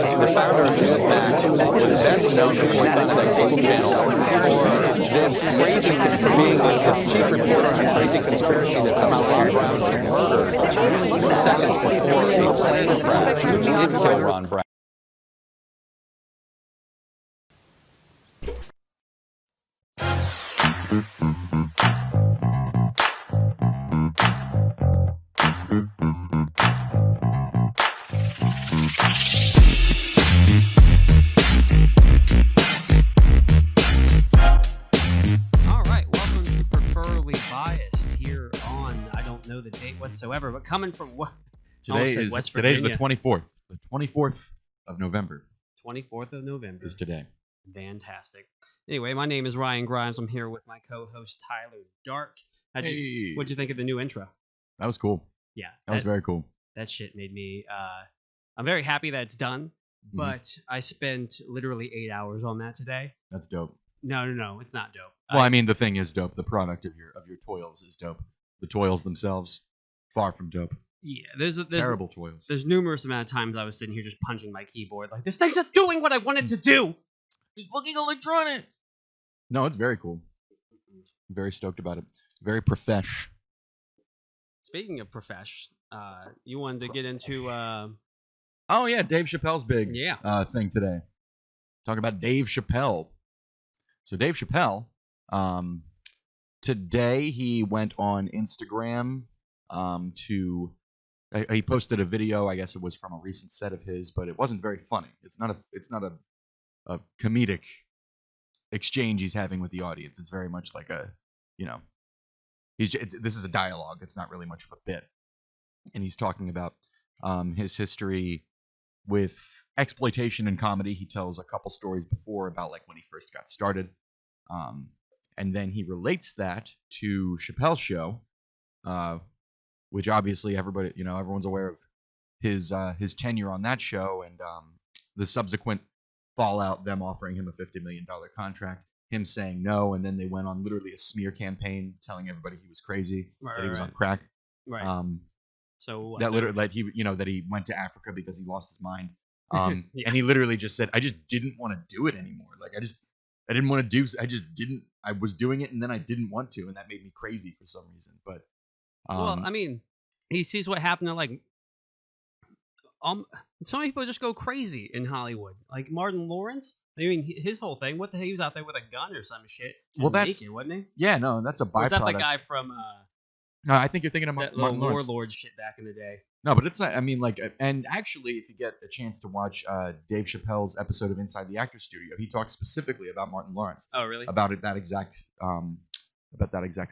the founder of Newsmax was then known to point out like Cable Channel for this crazy, for being this chief reporter on a crazy conspiracy that somehow Ron Brown was murdered seconds before a plane crash which did kill Ron Brown. Whatsoever, but coming from what? Today's the 24th. The 24th of November. 24th of November is today. Fantastic. Anyway, my name is Ryan Grimes. I'm here with my co-host Tyler Dark. What'd you think of the new intro? That was cool. Yeah, that was very cool. That shit made me. I'm very happy that it's done, but I spent literally 8 hours on that today. That's dope. No, it's not dope. Well, I mean, the thing is dope. The product of your toils is dope. The toils themselves, far from dope. Yeah, there's terrible toils. There's numerous amount of times I was sitting here just punching my keyboard like this thing's not doing what I wanted to do. It's looking electronic. No, it's very cool. I'm very stoked about it. Very profesh. Speaking of profesh, you wanted to get into oh yeah, Dave Chappelle's big thing today. Talk about Dave Chappelle. So Dave Chappelle, today he went on Instagram he posted a video. I guess it was from a recent set of his, but it wasn't very funny. It's not a comedic exchange he's having with the audience. It's very much like this is a dialogue. It's not really much of a bit, and he's talking about his history with exploitation and comedy. He tells a couple stories before about like when he first got started, and then he relates that to Chappelle's show. Which obviously everyone's aware of his tenure on that show and the subsequent fallout, them offering him a $50 million contract, him saying no, and then they went on literally a smear campaign telling everybody he was crazy, that he was on crack. Right. So that literally, like that he went to Africa because he lost his mind. Yeah. And he literally just said, I just didn't want to do it anymore. Like I didn't want to do. I was doing it and then I didn't want to, and that made me crazy for some reason. But well, I mean, he sees what happened to like some people just go crazy in Hollywood, like Martin Lawrence. I mean, his whole thing. What the hell? He was out there with a gun or some shit. Well, that's naked, wasn't he? Yeah, no, that's a byproduct. Or is that the guy from? No, I think you're thinking of that Martin Lawrence. warlord shit back in the day. No, but it's not. I mean, like, and actually, if you get a chance to watch Dave Chappelle's episode of Inside the Actors Studio, he talks specifically about Martin Lawrence. Oh, really? About that exact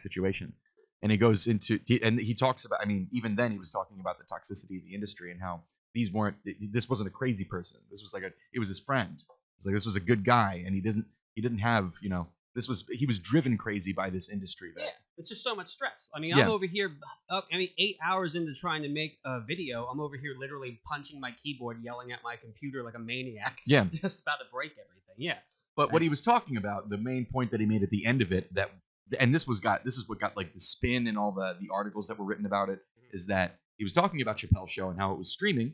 situation. And he goes into, and he talks about, I mean, even then he was talking about the toxicity of the industry and how this wasn't a crazy person. This was it was his friend. It's like, this was a good guy, and he didn't have, he was driven crazy by this industry. Yeah, it's just so much stress. I mean, I'm over here, 8 hours into trying to make a video, I'm over here literally punching my keyboard, yelling at my computer like a maniac. Yeah. Just about to break everything. Yeah. But what he was talking about, the main point that he made at the end of it, and this is what got like the spin and all the articles that were written about it, is that he was talking about Chappelle's show and how it was streaming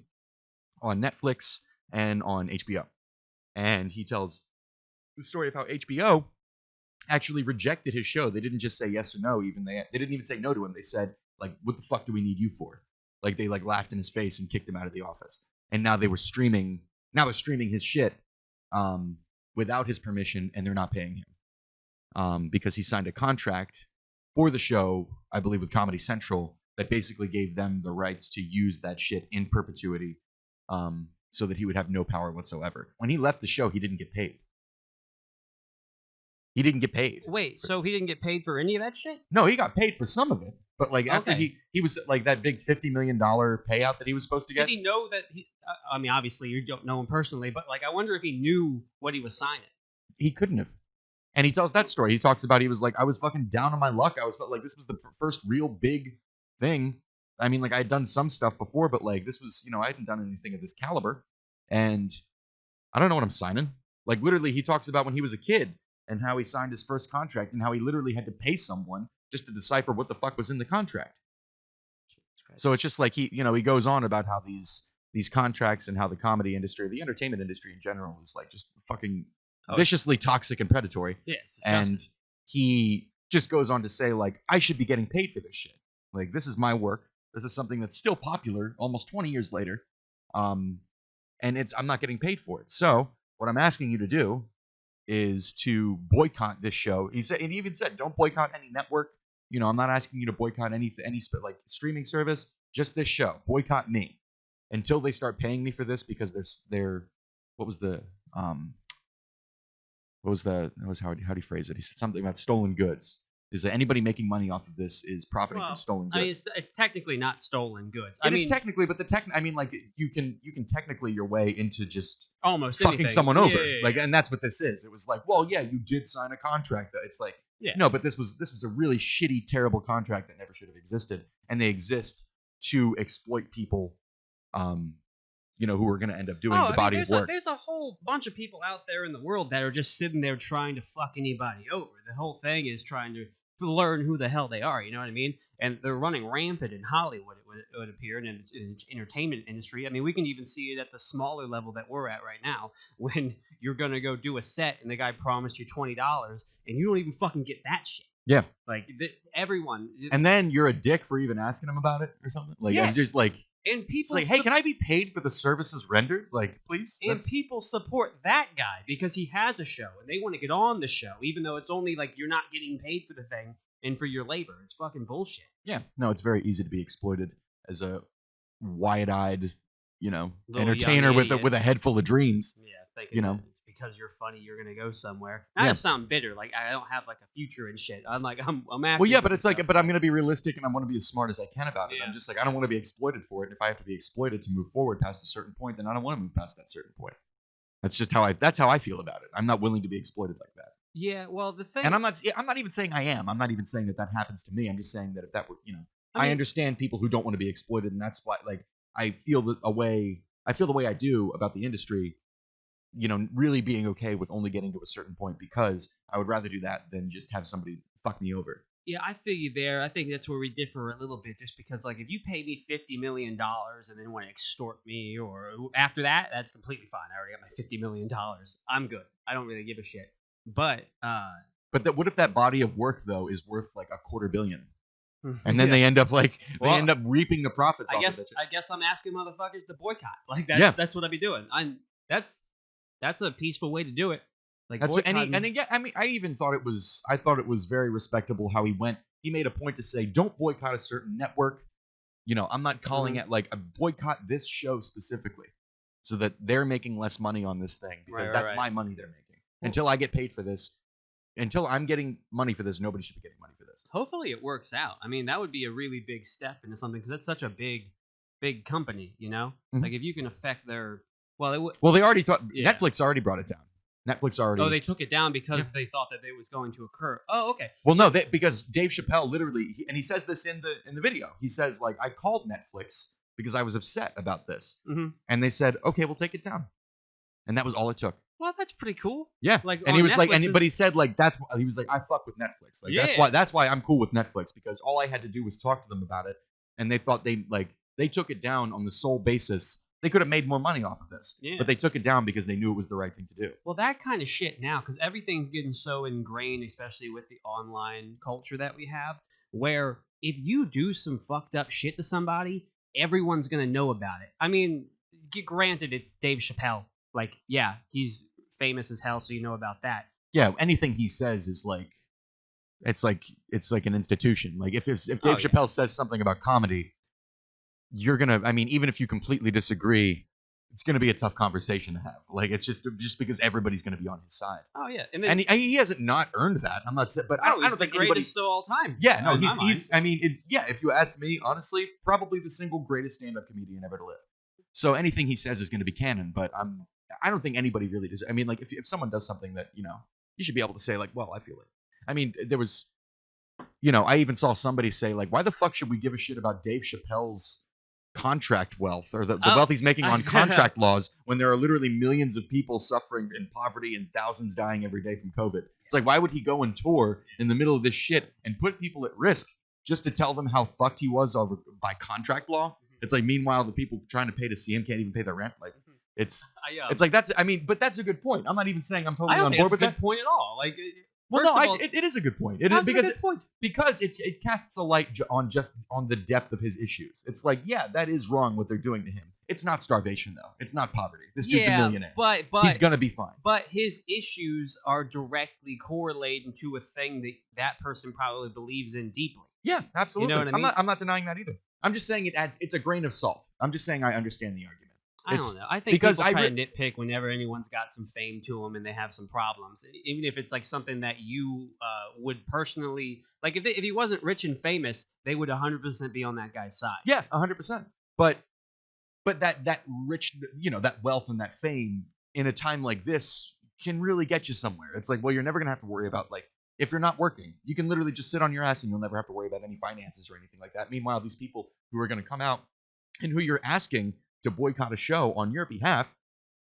on Netflix and on HBO. And he tells the story of how HBO actually rejected his show. They didn't just say yes or no, even they didn't even say no to him. They said, like, what the fuck do we need you for? Like, they like laughed in his face and kicked him out of the office. And now they're streaming his shit without his permission, and they're not paying him. Because he signed a contract for the show, I believe with Comedy Central, that basically gave them the rights to use that shit in perpetuity, so that he would have no power whatsoever. When he left the show, he didn't get paid. He didn't get paid. Wait, so he didn't get paid for any of that shit? No, he got paid for some of it. But like after he was like that big $50 million payout that he was supposed to get. Did he know that I mean, obviously you don't know him personally, but like I wonder if he knew what he was signing. He couldn't have. And he tells that story. He talks about, he was like, I was fucking down on my luck. I was like, this was the first real big thing. I mean, like, I had done some stuff before, but like, this was, I hadn't done anything of this caliber. And I don't know what I'm signing. Like, literally, he talks about when he was a kid and how he signed his first contract and how he literally had to pay someone just to decipher what the fuck was in the contract. So it's just like he goes on about how these these contracts and how the comedy industry, the entertainment industry in general, is like just fucking Oh, viciously toxic and predatory. Yeah, it's disgusting. And he just goes on to say, like, I should be getting paid for this shit. Like, this is my work. This is something that's still popular almost 20 years later. And I'm not getting paid for it. So what I'm asking you to do is to boycott this show. He even said, don't boycott any network. You know, I'm not asking you to boycott any like streaming service, just this show. Boycott me until they start paying me for this, because how do you phrase it? He said something about stolen goods. Is that anybody making money off of this is profiting from stolen goods? I mean, it's technically not stolen goods. It is technically, but I mean, like you can technically your way into just almost fucking anything. someone over. Yeah. Like, and that's what this is. It was like, well, yeah, you did sign a contract. It's like, no, but this was a really shitty, terrible contract that never should have existed, and they exist to exploit people, who are going to end up doing the body of work. There's a whole bunch of people out there in the world that are just sitting there trying to fuck anybody over. The whole thing is trying to learn who the hell they are. You know what I mean? And they're running rampant in Hollywood. It would appear in the entertainment industry. I mean, we can even see it at the smaller level that we're at right now, when you're gonna go do a set and the guy promised you $20 and you don't even fucking get that shit. Yeah, like everyone. And then you're a dick for even asking him about it or something. Like, it's just like. And people like, hey, can I be paid for the services rendered? Like, please. And people support that guy because he has a show and they want to get on the show, even though it's only like you're not getting paid for the thing and for your labor. It's fucking bullshit. Yeah. No, it's very easy to be exploited as a wide-eyed, entertainer with a head full of dreams. Yeah, thinking it's because you're funny, you're gonna go somewhere. I don't sound bitter, like I don't have like a future and shit. I'm acting. Well, yeah, but it's like, but I'm gonna be realistic and I want to be as smart as I can about it. Yeah. I'm just like, I don't want to be exploited for it. And if I have to be exploited to move forward past a certain point, then I don't want to move past that certain point. That's just how I feel about it. I'm not willing to be exploited like that. Yeah, well, the thing, and I'm not even saying I am. I'm not even saying that happens to me. I'm just saying that if that were, I understand people who don't want to be exploited, and that's why, like, I feel the way I do about the industry. Really being okay with only getting to a certain point, because I would rather do that than just have somebody fuck me over. Yeah, I feel you there. I think that's where we differ a little bit, just because, like, if you pay me $50 million and then want to extort me, or after that, that's completely fine. I already got my $50 million. I'm good. I don't really give a shit. But what if that body of work, though, is worth like $250 million? And then they end up reaping the profits. I guess I'm asking motherfuckers to boycott. Like, that's what I'd be doing. That's a peaceful way to do it. Like, that's what, I even thought it was very respectable how he went. He made a point to say, don't boycott a certain network. I'm not calling it like a boycott this show specifically, so that they're making less money on this thing, because that's my money they're making. Until I get paid for this, until I'm getting money for this, nobody should be getting money for this. Hopefully it works out. I mean, that would be a really big step into something, because that's such a big company, Mm-hmm. Like, if you can affect their... Well, they already thought... Yeah. Netflix already brought it down. Netflix already... Oh, they took it down because they thought that it was going to occur. Oh, okay. Well, no, because Dave Chappelle literally... and he says this in the video. He says, like, I called Netflix because I was upset about this. Mm-hmm. And they said, okay, we'll take it down. And that was all it took. Well, that's pretty cool. Yeah, like, and he was like, but he said, like, he was like, I fuck with Netflix. Like, that's why I'm cool with Netflix, because all I had to do was talk to them about it, and they thought they took it down on the sole basis they could have made more money off of this, but they took it down because they knew it was the right thing to do. Well, that kind of shit now, because everything's getting so ingrained, especially with the online culture that we have, where if you do some fucked up shit to somebody, everyone's gonna know about it. I mean, granted, it's Dave Chappelle. Like, yeah, he's famous as hell, so you know about that. Yeah, anything he says is like, it's like an institution. Like, if Dave Chappelle says something about comedy, you're gonna, I mean, even if you completely disagree, it's gonna be a tough conversation to have. Like, it's just because everybody's gonna be on his side. Oh yeah, and he hasn't not earned that. I'm not saying, but I don't think anybody of all time. Yeah, no, he's. I mean, if you ask me, honestly, probably the single greatest stand-up comedian ever to live. So anything he says is going to be canon. But I don't think anybody really does. I mean, like, if someone does something that, you should be able to say, like, well, I feel it. I mean, there was, I even saw somebody say, like, why the fuck should we give a shit about Dave Chappelle's contract wealth, or the wealth he's making on contract laws, when there are literally millions of people suffering in poverty and thousands dying every day from COVID? It's like, why would he go and tour in the middle of this shit and put people at risk just to tell them how fucked he was by contract law? It's like, meanwhile, the people trying to pay to see him can't even pay their rent. Like, it's I, it's like that's. I mean, but that's a good point. I'm not even saying I'm totally I don't on think board that's a with good that. point at all. Like, Well, first no, of all, it is a good point. It how's is it a because good point? because it casts a light on the depth of his issues. It's like, yeah, that is wrong what they're doing to him. It's not starvation though. It's not poverty. This dude's a millionaire. but He's gonna be fine. But his issues are directly correlated to a thing that person probably believes in deeply. Yeah, absolutely. You know what I mean? I'm not denying that either. I'm just saying it's a grain of salt. I'm just saying I understand the argument. I It's- don't know. I think because people I try to nitpick whenever anyone's got some fame to them and they have some problems, even if it's like something that you would personally like. If he wasn't rich and famous, they would 100% be on that guy's side. Yeah, 100%. But that rich, that wealth and that fame in a time like this can really get you somewhere. It's like, well, you're never gonna have to worry about, like, if you're not working, you can literally just sit on your ass and you'll never have to worry about any finances or anything like that. Meanwhile, these people who are gonna come out and who you're asking to boycott a show on your behalf,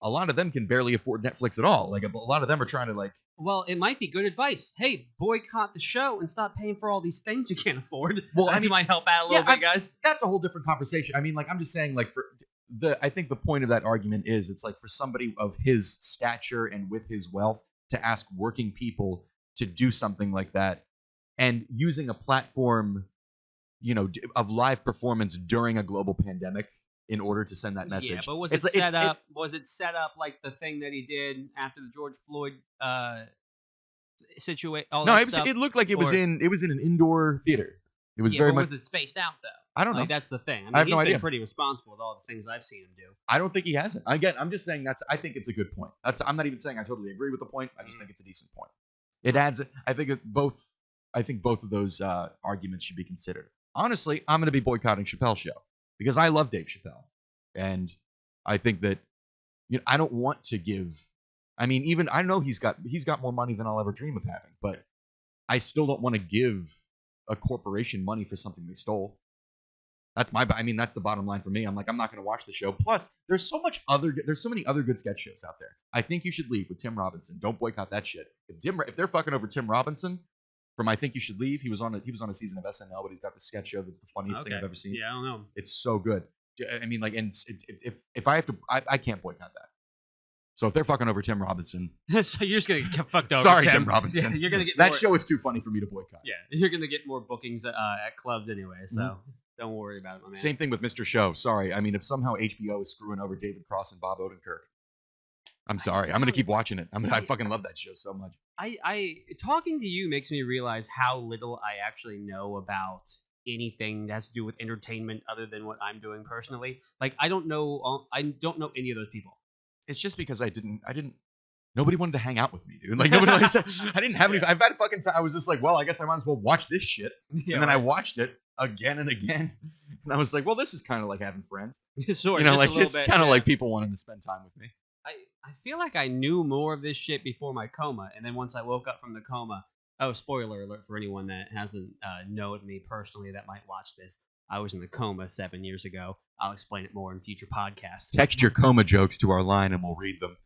a lot of them can barely afford Netflix at all. Like, a lot of them are trying to, like, Well, it might be good advice. Hey, boycott the show and stop paying for all these things you can't afford. Well, I That mean, might help out a little bit, guys. that's a whole different conversation. I mean, like, I'm just saying, like, I think the point of that argument is, it's like, for somebody of his stature and with his wealth to ask working people to do something like that, and using a platform, of live performance during a global pandemic in order to send that message. Yeah, but was It's it like- set up? Was it set up like the thing that he did after the George Floyd situation? No, it looked like it was in an indoor theater. It was very but much. was it spaced out though? I don't know. Like, that's the thing. I mean, I have he's no been idea. pretty responsible with all the things I've seen him do. I don't think he hasn't. Again, I'm just saying I think it's a good point. I'm not even saying I totally agree with the point. I just think it's a decent point. It adds. I think both of those arguments should be considered. Honestly, I'm going to be boycotting Chappelle's show because I love Dave Chappelle, and I think that I don't want to give. I mean, even I know he's got more money than I'll ever dream of having, but I still don't want to give a corporation money for something they stole. That's the bottom line for me. I'm like, I'm not going to watch the show. Plus, there's so many other good sketch shows out there. I Think You Should Leave with Tim Robinson. Don't boycott that shit. If they're fucking over Tim Robinson from I Think You Should Leave, he was on a season of SNL, but he's got the sketch show that's the funniest thing I've ever seen. Yeah, I don't know. It's so good. I mean, like, and if I have to, I can't boycott that. So if they're fucking over Tim Robinson, So you're just gonna get fucked over. sorry, Tim Robinson. Yeah, you're gonna get that more, show is too funny for me to boycott. Yeah, you're gonna get more bookings at clubs anyway. So Mm-hmm. don't worry about it, my man. Same thing with Mr. Show. Sorry. I mean, if somehow HBO is screwing over David Cross and Bob Odenkirk, I'm sorry. I'm going to keep watching it. I fucking love that show so much. I talking to you makes me realize how little I actually know about anything that has to do with entertainment other than what I'm doing personally. Like, I don't know any of those people. It's just because I didn't. Nobody wanted to hang out with me, dude. Like, nobody. I didn't have any. I've had a fucking time. I was just like, well, I guess I might as well watch this shit. Yeah, And then I watched it again and again, and I was like, well, this is kind of like having friends. sort You know, just like a little it's bit, kind of yeah. like people wanting to spend time with me. I feel like I knew more of this shit before my coma, and then once I woke up from the coma, oh, spoiler alert for anyone that hasn't known me personally that might watch this. I was in the coma 7 years ago. I'll explain it more in future podcasts. Text your coma jokes to our line, and we'll read them.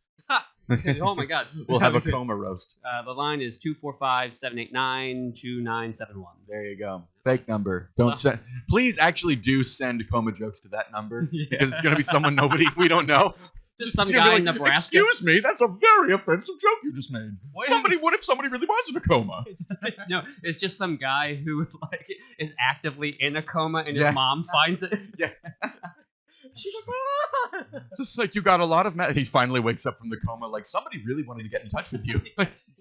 Oh my god. We'll have a coma roast. The line is 245-789-2971. There you go. Fake number. Don't send. Please actually do send coma jokes to that number because it's going to be someone we don't know. Just some It's gonna be guy in like, Nebraska. Excuse me, that's a very offensive joke you just made. What? What if somebody really was in a coma? No, it's just some guy who like is actively in a coma and Yeah. his mom finds it. Yeah. She's like, "Ah." Just like, you got a lot of he finally wakes up from the coma like, somebody really wanted to get in touch with you.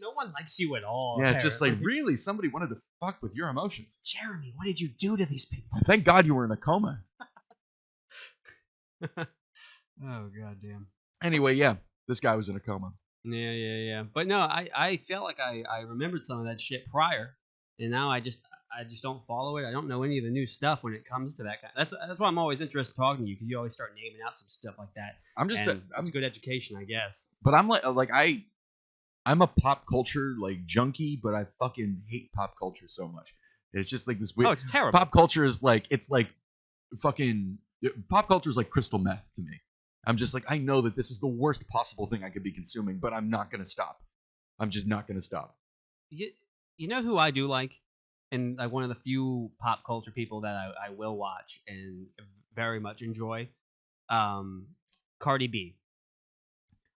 No one likes you at all. Yeah, it's just like, apparently. really, somebody wanted to fuck with your emotions. Jeremy, what did you do to these people? Thank God you were in a coma. Oh goddamn. Anyway, yeah, this guy was in a coma. Yeah. But no, I felt like I remembered some of that shit prior, and now I just don't follow it. I don't know any of the new stuff when it comes to that kind. That's why I'm always interested in talking to you, because you always start naming out some stuff like that. I'm just, And it's good education, I guess. but I'm I'm a pop culture like junkie, but I fucking hate pop culture so much. It's just like this weird. Oh, it's terrible. Pop culture is like, it's like fucking pop culture is like crystal meth to me. I'm just like, I know that this is the worst possible thing I could be consuming, but I'm not gonna stop. I'm just not gonna stop. You know who I do like, and like one of the few pop culture people that I will watch and very much enjoy. Cardi B.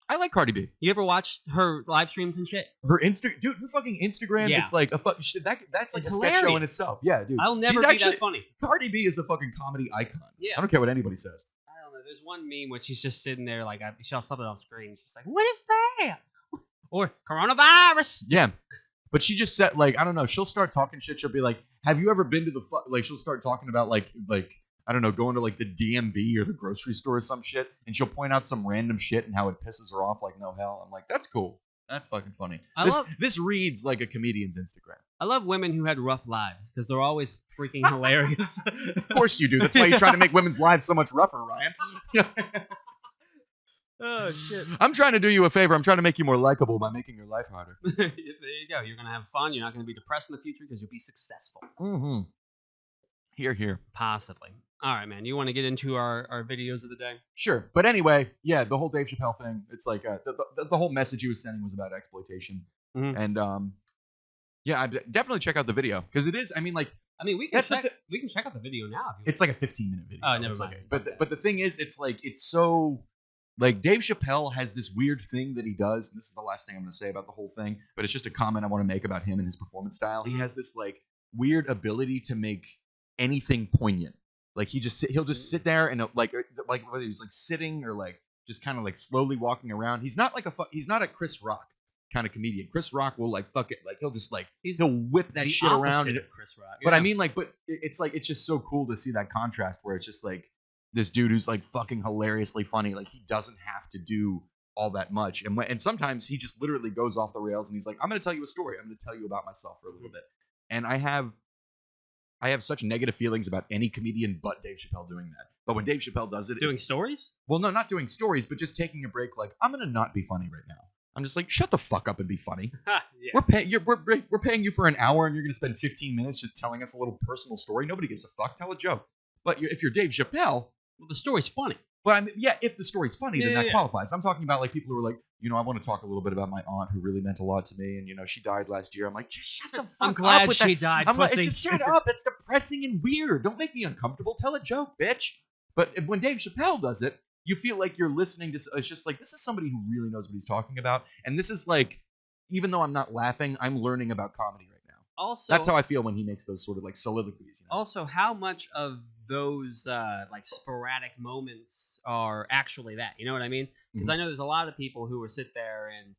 I like Cardi B. You ever watched her live streams and shit? Her dude, her fucking Instagram Yeah. is like a fucking shit. That's like It's a sketch show in hilarious. itself. Yeah, dude. I'll never She's be actually, that funny. Cardi B is a fucking comedy icon. Yeah. I don't care what anybody says. I don't know. There's one meme where she's just sitting there, like, she saw something on screen. She's like, what is that? Or coronavirus. Yeah. But she just said, like, I don't know, she'll start talking shit. She'll be like, have you ever been to the like she'll start talking about like I don't know, going to like the DMV or the grocery store or some shit, and she'll point out some random shit and how it pisses her off like no hell. I'm like, that's cool. That's fucking funny. This reads like a comedian's Instagram. I love women who had rough lives because they're always freaking hilarious. Of course you do. That's why you try to make women's lives so much rougher, Ryan. Oh, shit. I'm trying to do you a favor. I'm trying to make you more likable by making your life harder. There you go. You're going to have fun. You're not going to be depressed in the future because you'll be successful. Mm-hmm. Here. Possibly. All right, man. You want to get into our videos of the day? Sure. But anyway, yeah, the whole Dave Chappelle thing, it's like the whole message he was sending was about exploitation. Mhm. And yeah, definitely check out the video because it is, I mean, we can check out the video now. If you it's like a 15-minute video. Oh, never It's mind. Like, but the thing is, it's like, it's so, like, Dave Chappelle has this weird thing that he does, and this is the last thing I'm going to say about the whole thing, but it's just a comment I want to make about him and his performance style. He has this, like, weird ability to make anything poignant. Like, he'll just sit there and, like whether he's, like, sitting or, like, just kind of, like, slowly walking around. He's not, like, he's not a Chris Rock kind of comedian. Chris Rock will, like, fuck it. Like, he'll just, like, he'll whip that shit around. Of Chris Rock. But I mean, like, it's like, it's just so cool to see that contrast where it's just like this dude who's like fucking hilariously funny. Like, he doesn't have to do all that much. And sometimes he just literally goes off the rails and he's like, I'm going to tell you a story. I'm going to tell you about myself for a little bit. And I have such negative feelings about any comedian but Dave Chappelle doing that. But when Dave Chappelle does it, doing stories? Well, no, not doing stories, but just taking a break. Like, I'm going to not be funny right now. I'm just like, shut the fuck up and be funny. Yeah. We're paying you for an hour and you're going to spend 15 minutes just telling us a little personal story. Nobody gives a fuck. Tell a joke. But if you're Dave Chappelle, Well, the story's funny. well, I mean, yeah, if the story's funny, then that Yeah. qualifies. I'm talking about like people who are like, I want to talk a little bit about my aunt who really meant a lot to me, and she died last year. I'm like, just shut the fuck up. I'm glad with she that. died. I'm like, pussy. just shut up. It's depressing and weird. Don't make me uncomfortable. Tell a joke, bitch. But when Dave Chappelle does it, you feel like you're listening to. It's just like, this is somebody who really knows what he's talking about, and this is like, even though I'm not laughing, I'm learning about comedy right now. Also, That's how I feel when he makes those sort of like soliloquies. Also, how much of those like sporadic moments are actually that? You know what I mean? Because I know there's a lot of people who will sit there and,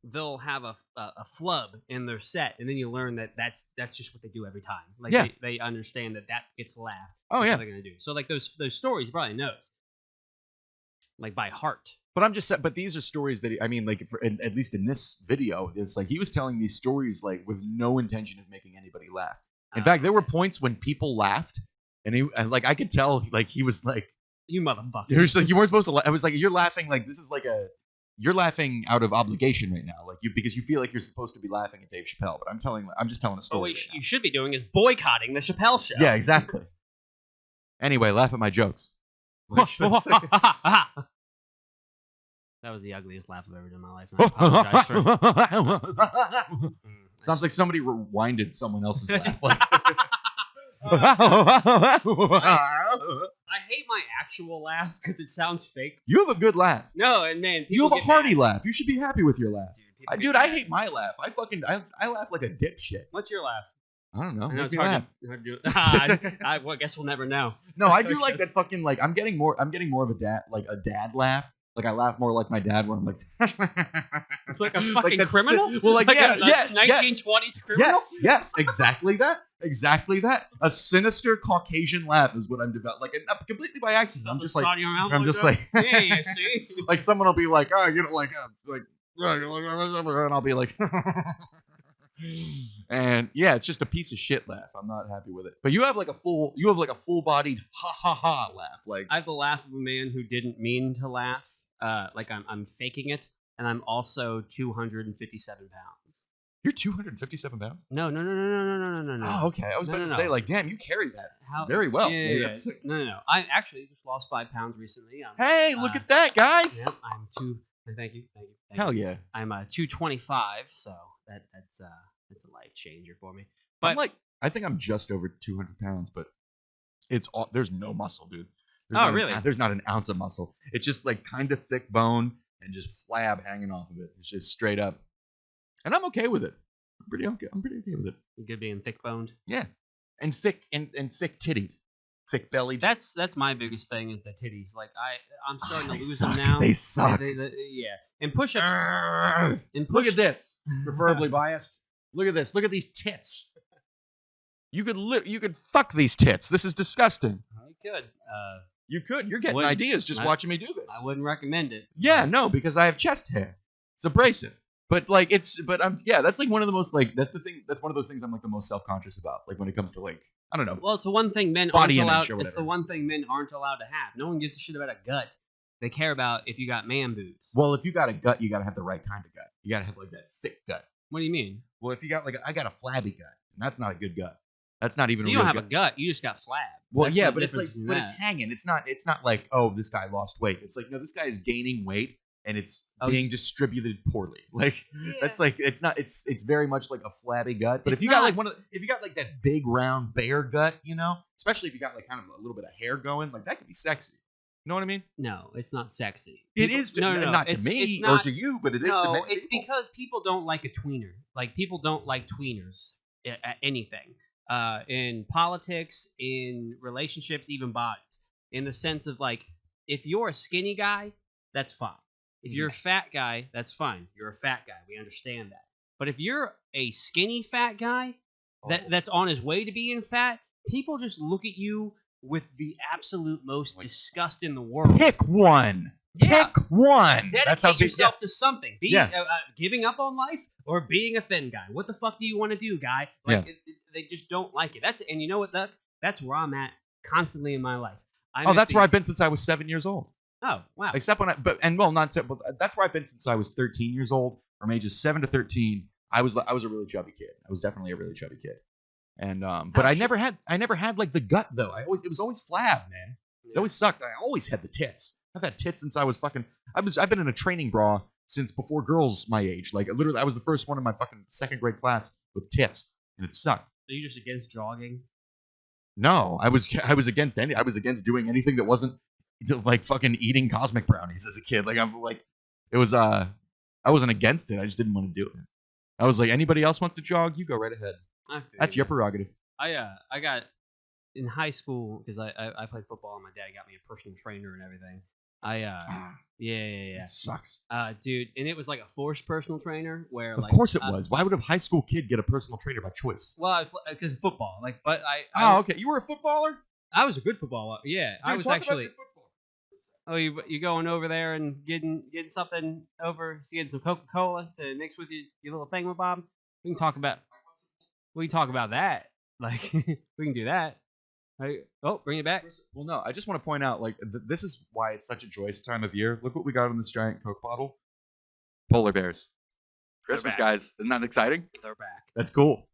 they'll have a flub in their set, and then you learn that that's just what they do every time. Like, Yeah. they understand that gets laughed. Oh, That's yeah. what they're gonna do. So like those stories, he probably knows, like by heart. But I'm just saying, but these are stories that at least in this video, it's like he was telling these stories like with no intention of making anybody laugh. In fact, there were points when people laughed, and I could tell like he was like, You motherfucker. you weren't supposed to. I was like, you're laughing like this is like you're laughing out of obligation right now, like because you feel like you're supposed to be laughing at Dave Chappelle. But I'm just telling a But story. what right now. you should be doing is boycotting the Chappelle show. Yeah, exactly. Anyway, laugh at my jokes. That was the ugliest laugh I've ever done in my life. And I apologize for. Sounds like somebody rewinded someone else's laugh. Like, I hate my actual laugh because it sounds fake. you have a good laugh. No, and man, You people have a get hearty mad. laugh. You should be happy with your laugh. People get Dude, I mad. hate my laugh. I laugh like a dipshit. What's your laugh? I don't know. I know Make it's me hard laugh. to do. I guess we'll never know. No, I do like Yes. that fucking like I'm getting more of a dad laugh. Like I laugh more like my dad when I'm like It's like a fucking that's criminal. well, like yeah, a yes, 1920s criminal. yes, exactly that. A sinister Caucasian laugh is what I'm developing, like completely by accident. I'm just like, yeah, see. like someone will be like, oh, and I'll be like, and yeah, it's just a piece of shit laugh. I'm not happy with it. But you have like a full bodied ha ha ha laugh. Like I have the laugh of a man who didn't mean to laugh. Like I'm faking it, and I'm also 257 pounds. you're 257 pounds. No. Oh, okay. I was about to say, like, damn, you carry that very well. Yeah, Maybe yeah, that's- yeah. No. I actually just lost 5 pounds recently. Hey, look at that, guys! Yep, I'm Thank you. Hell yeah! I'm 225, so that's a life changer for me. But I think I'm just over 200 pounds, but It's all, there's no muscle, dude. Oh, really? There's not an ounce of muscle. It's just like kind of thick bone and just flab hanging off of it. It's just straight up. And I'm okay with it. I'm pretty okay with it. You good being thick boned. Yeah. And thick and thick tittied. Thick bellied. That's my biggest thing is the titties. Like I'm starting to they lose suck. them now. They suck. Yeah. And push-ups. And Look at this. Preferably biased. Look at this. Look at these tits. You could fuck these tits. This is disgusting. I could. You could. You're getting Wouldn't- ideas just watching me do this. I wouldn't recommend it. Yeah, no, because I have chest hair. It's abrasive. But like that's like one of the most like that's one of those things I'm like the most self-conscious about. Like when it comes to like I don't know. Well, it's the one thing men Body aren't allowed. image or It's the whatever. one thing men aren't allowed to have. No one gives a shit about a gut. They care about if you got man boobs. Well, if you got a gut, you gotta have the right kind of gut. You gotta have like that thick gut. What do you mean? Well, if you got like I got a flabby gut, and that's not a good gut. That's not even So a you real don't have gut. a gut. You just got flab. Well, That's yeah, the but it's like, difference but between it's that. hanging. It's not like, oh, this guy lost weight. It's like, no, this guy is gaining weight and it's Oh. being distributed poorly. Like that's like, it's not. It's very much like a flabby gut. But It's if you got not. like if you got like that big round bear gut, you know, especially if you got like kind of a little bit of hair going, like that could be sexy. You know what I mean? No, it's not sexy. It People- is to, no, not to it's- me it's or not- to you, but it is to No, many it's people. because people don't like a tweener. Like people don't like tweeners at anything. In politics, in relationships, even bodies. In the sense of like, if you're a skinny guy, that's fine. If you're a fat guy, that's fine. You're a fat guy. We understand that. But if you're a skinny fat guy that's on his way to being fat, people just look at you with the absolute most Like, disgust in the world. Pick one. Yeah. Pick one. Dedicate That's how yourself to something. Be Yeah. Giving up on life or being a thin guy. What the fuck do you want to do, guy? Like they just don't like it. And you know what? That's where I'm at constantly in my life. That's where I've been since I was 7 years old. Oh wow. Except when that's where I've been since I was 13 years old. From ages 7 to 13, I was a really chubby kid. I was definitely a really chubby kid. And but I never had like the gut though. It was always flab, man. It always sucked. I always had the tits. I've had tits since I was fucking. I've been in a training bra since before girls my age. Like literally, I was the first one in my fucking second grade class with tits, and it sucked. Are you just against jogging? No, I was against I was against doing anything that wasn't like fucking eating cosmic brownies as a kid. Like I'm like, it was I wasn't against it. I just didn't want to do it. I was like, anybody else wants to jog, you go right ahead. That's your prerogative. I got in high school because I played football and my dad got me a personal trainer and everything. Yeah. It sucks. Dude, and it was like a forced personal trainer where Of like course it was. Why would a high school kid get a personal trainer by choice? Well, because football, like, but Oh, okay. You were a footballer? I was a good footballer. Yeah, I Dude, was talk actually. about your football. Oh, you going over there and getting something over? Getting some Coca-Cola to mix with your little thing with Bob. We can talk about that. Like we can do that. Bring it back. Well, no, I just want to point out, like, this is why it's such a joyous time of year. Look what we got in this giant Coke bottle. Polar bears. Christmas, back. guys. Isn't that exciting? They're back. That's cool.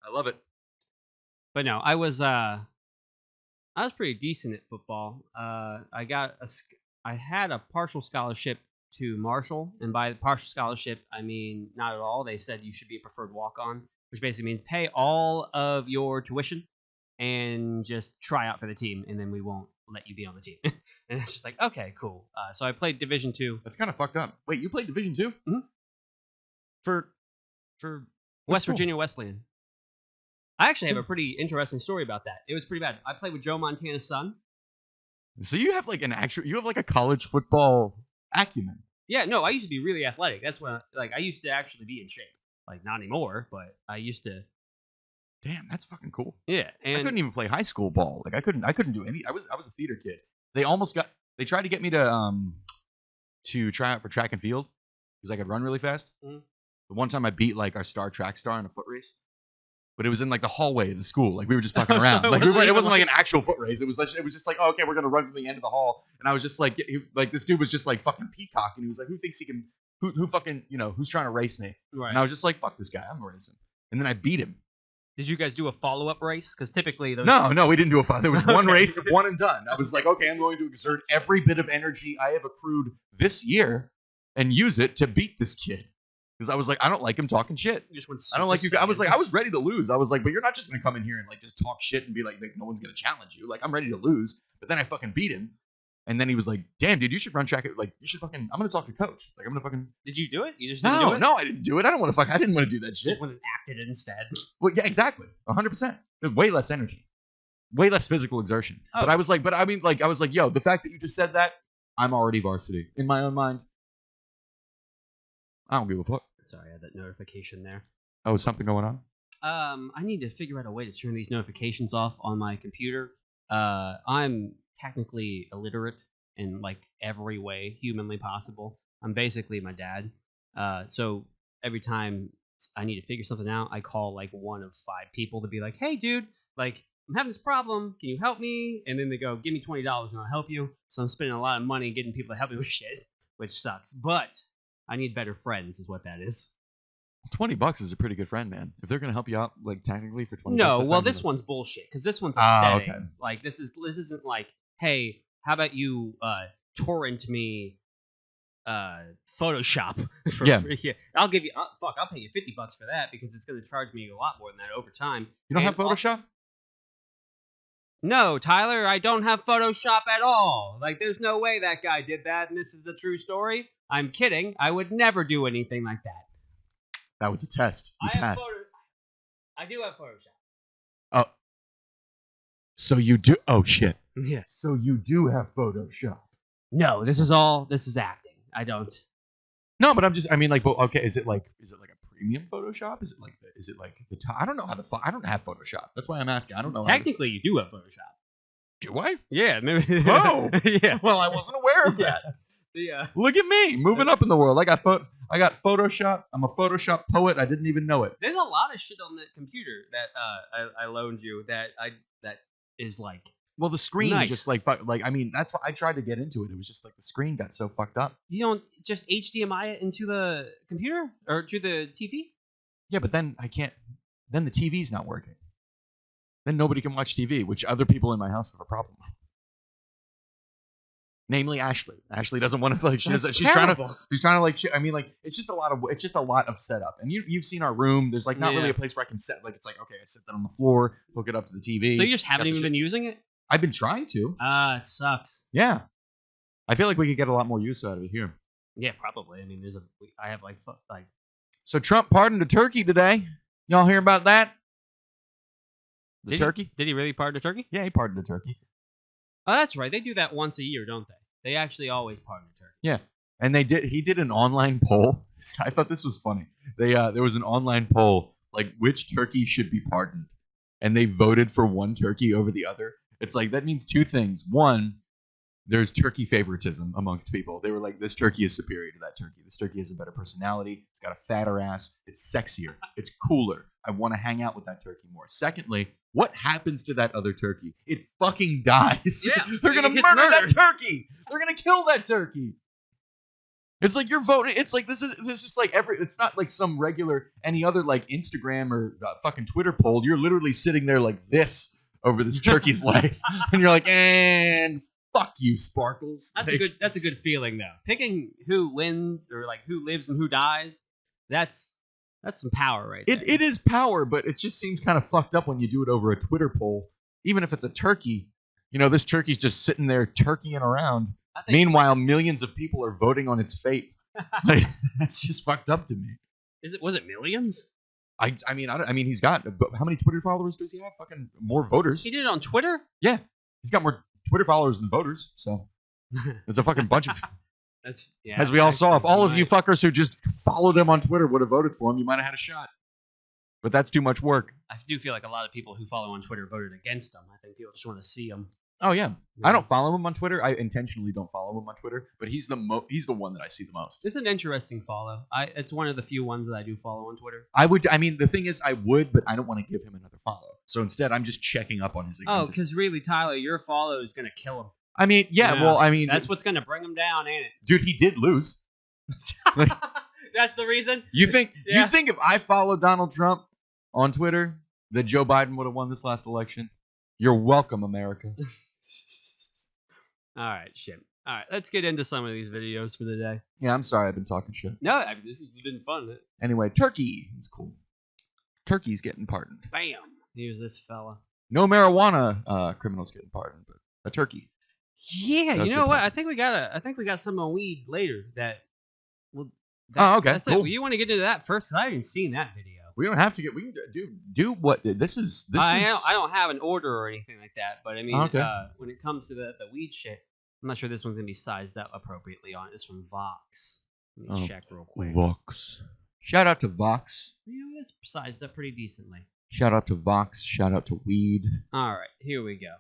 I love it. But no, I was pretty decent at football. I had a partial scholarship to Marshall, and by the partial scholarship, I mean not at all. They said you should be a preferred walk-on, which basically means pay all of your tuition and just try out for the team, and then we won't let you be on the team. And it's just like, okay, cool. So I played Division II. That's kind of fucked up. Wait, you played Division II? Mhm. For what West school? Virginia Wesleyan. I actually have a pretty interesting story about that. It was pretty bad. I played with Joe Montana's son. So you have like you have like a college football acumen. Yeah, no, I used to be really athletic. That's when, I used to actually be in shape. Like, not anymore, but I used to. Damn, that's fucking cool. Yeah, and I couldn't even play high school ball. Like I couldn't do any. I was a theater kid. They tried to get me to try out for track and field because I could run really fast. Mhm. The one time I beat like our track star in a foot race, but it was in like the hallway of the school. Like we were just fucking So around. it Like wasn't it even wasn't like like- an actual foot race. It was just like, oh, okay, we're gonna run from the end of the hall. And I was just like, this dude was just like fucking peacocking. He was like, who thinks he can? Who fucking who's trying to race me? right. And I was just like, fuck this guy, I'm gonna race him. And then I beat him. Did you guys do a follow-up race? Because typically those. No, we didn't do a fight. There was one Okay. race, one and done. I was like, okay, I'm going to exert every bit of energy I have accrued this year and use it to beat this kid. because I was like, I don't like him talking shit. You just went I don't like you. Super I was like, Saiyan. I was ready to lose. I was like, but you're not just gonna come in here and like just talk shit and be like no one's gonna challenge you. Like I'm ready to lose. But then I fucking beat him, and then he was like, damn, dude, you should run track. Like you should fucking. I'm gonna talk to coach. Like I'm gonna fucking. Did you do it? You just didn't do No, it? no, I didn't do it. I don't want to fuck. I didn't want to do that You shit. just went and acted instead. Well, yeah, exactly. 100%. Way less energy. Way less physical exertion. Oh. But I was like, I was like, yo, the fact that you just said that, I'm already varsity. In my own mind, I don't give a fuck. Sorry, I had that notification there. Oh, is something going on? I need to figure out a way to turn these notifications off on my computer. I'm technically illiterate in like every way humanly possible. I'm basically my dad. So every time I need to figure something out, I call like one of 5 people to be like, "Hey, dude, like I'm having this problem. Can you help me?" And then they go, "Give me $20 and I'll help you." So I'm spending a lot of money getting people to help me with shit, which sucks. But I need better friends, is what that is. $20 is a pretty good friend, man. If they're gonna help you out, like technically for 20. No, bucks, well, this one's bullshit because this one's a Ah, setting. okay. Like this isn't like, hey, how about you torrent me Photoshop for Yeah. free? Yeah, I'll give you. I'll pay you $50 for that because it's going to charge me a lot more than that over time. You don't And have Photoshop? No, Tyler, I don't have Photoshop at all. Like, there's no way that guy did that, and this is the true story. I'm kidding. I would never do anything like that. That was a test. You passed. I do have Photoshop. Oh. So you do? Oh shit. Yes. So you do have Photoshop? No, this is acting. I don't. No, but I'm just. I mean, like, but okay. Is it like a premium Photoshop? Is it like the top? I don't know how I don't have Photoshop. That's why I'm asking. I don't know. Technically, you do have Photoshop. Do I? Yeah, maybe. Oh. yeah. Well, I wasn't aware of that. Yeah. Look at me moving up in the world. I got Photoshop. I'm a Photoshop poet. I didn't even know it. There's a lot of shit on that computer that I loaned you that is like. Well, the screen Nice. just like I mean, that's why I tried to get into it. It was just like the screen got so fucked up. You don't just HDMI it into the computer or to the TV? Yeah, but then I can't. Then the TV's not working. Then nobody can watch TV, which other people in my house have a problem with. Namely, Ashley. Ashley doesn't want to like. She's trying to like. I mean, like it's just a lot of setup. And you've seen our room. There's like not really Yeah. a place where I can set. Like it's like okay, I sit that on the floor, hook it up to the TV. So you just haven't got the even shit- been using it? I've been trying to. It sucks. Yeah, I feel like we could get a lot more use out of it here. Yeah, probably. I mean, I have like So Trump pardoned a turkey today. Y'all hear about that? The Did turkey? Did he really pardon a turkey? Yeah, he pardoned a turkey. Oh, that's right. They do that once a year, don't they? They actually always pardon a turkey. Yeah, and he did an online poll. I thought this was funny. There was an online poll like which turkey should be pardoned, and they voted for one turkey over the other. It's like that means 2 things. One, there's turkey favoritism amongst people. They were like, this turkey is superior to that turkey. This turkey has a better personality. It's got a fatter ass. It's sexier. It's cooler. I want to hang out with that turkey more. Secondly, what happens to that other turkey? It fucking dies. Yeah, They're going it to gets murder that murdered. turkey. They're going to kill that turkey. It's like you're voting. It's like this is like it's not like some regular any other like Instagram or fucking Twitter poll. You're literally sitting there like this over this turkey's life, and you're like, and fuck you, Sparkles. That's a good feeling though. Picking who wins or like who lives and who dies, that's some power right there. It is power, but it just seems kind of fucked up when you do it over a Twitter poll. Even if it's a turkey, you know, this turkey's just sitting there turkeying around. I think, Meanwhile, millions of people are voting on its fate. Like, that's just fucked up to me. was it millions? I mean, he's got how many Twitter followers does he have? Fucking more voters. He did it on Twitter? Yeah, he's got more Twitter followers than voters. So it's a fucking bunch of. That's yeah. As we all saw, if all of you might. fuckers who just followed him on Twitter would have voted for him, you might have had a shot. But that's too much work. I do feel like a lot of people who follow on Twitter voted against him. I think people just want to see him. Oh yeah. I don't follow him on Twitter. I intentionally don't follow him on Twitter, but he's the one that I see the most. It's an interesting follow. It's one of the few ones that I do follow on Twitter. I mean, the thing is, I would, but I don't want to give him another follow. So instead, I'm just checking up on his account. Oh, because really, Tyler, your follow is gonna kill him. I mean, yeah. Well, I mean, That's what's gonna bring him down, ain't it? dude, he did lose. That's the reason. You think Yeah. you think if I followed Donald Trump on Twitter that Joe Biden would have won this last election? You're welcome, America. All right, shit. All right, let's get into some of these videos for the day. Yeah, I'm sorry I've been talking shit. No, I mean, this has been fun. Anyway, Turkey. It's cool. Turkey's getting pardoned. Bam. Here's this fella. No marijuana criminals getting pardoned, but a turkey. Yeah, That's you know good what? point. I think we got some on weed later that. Well, Oh, okay, That's cool. it. You want to get into that first? Because I haven't seen that video. We don't have to get. We can do what this is. I don't have an order or anything like that, but I mean, Okay. when it comes to the weed shit, I'm not sure this one's gonna be sized up appropriately on it. It's from Vox. Let me check real quick. Vox. Shout out to Vox. You know, it's sized up pretty decently. Shout out to Vox. Shout out to weed. All right, here we go.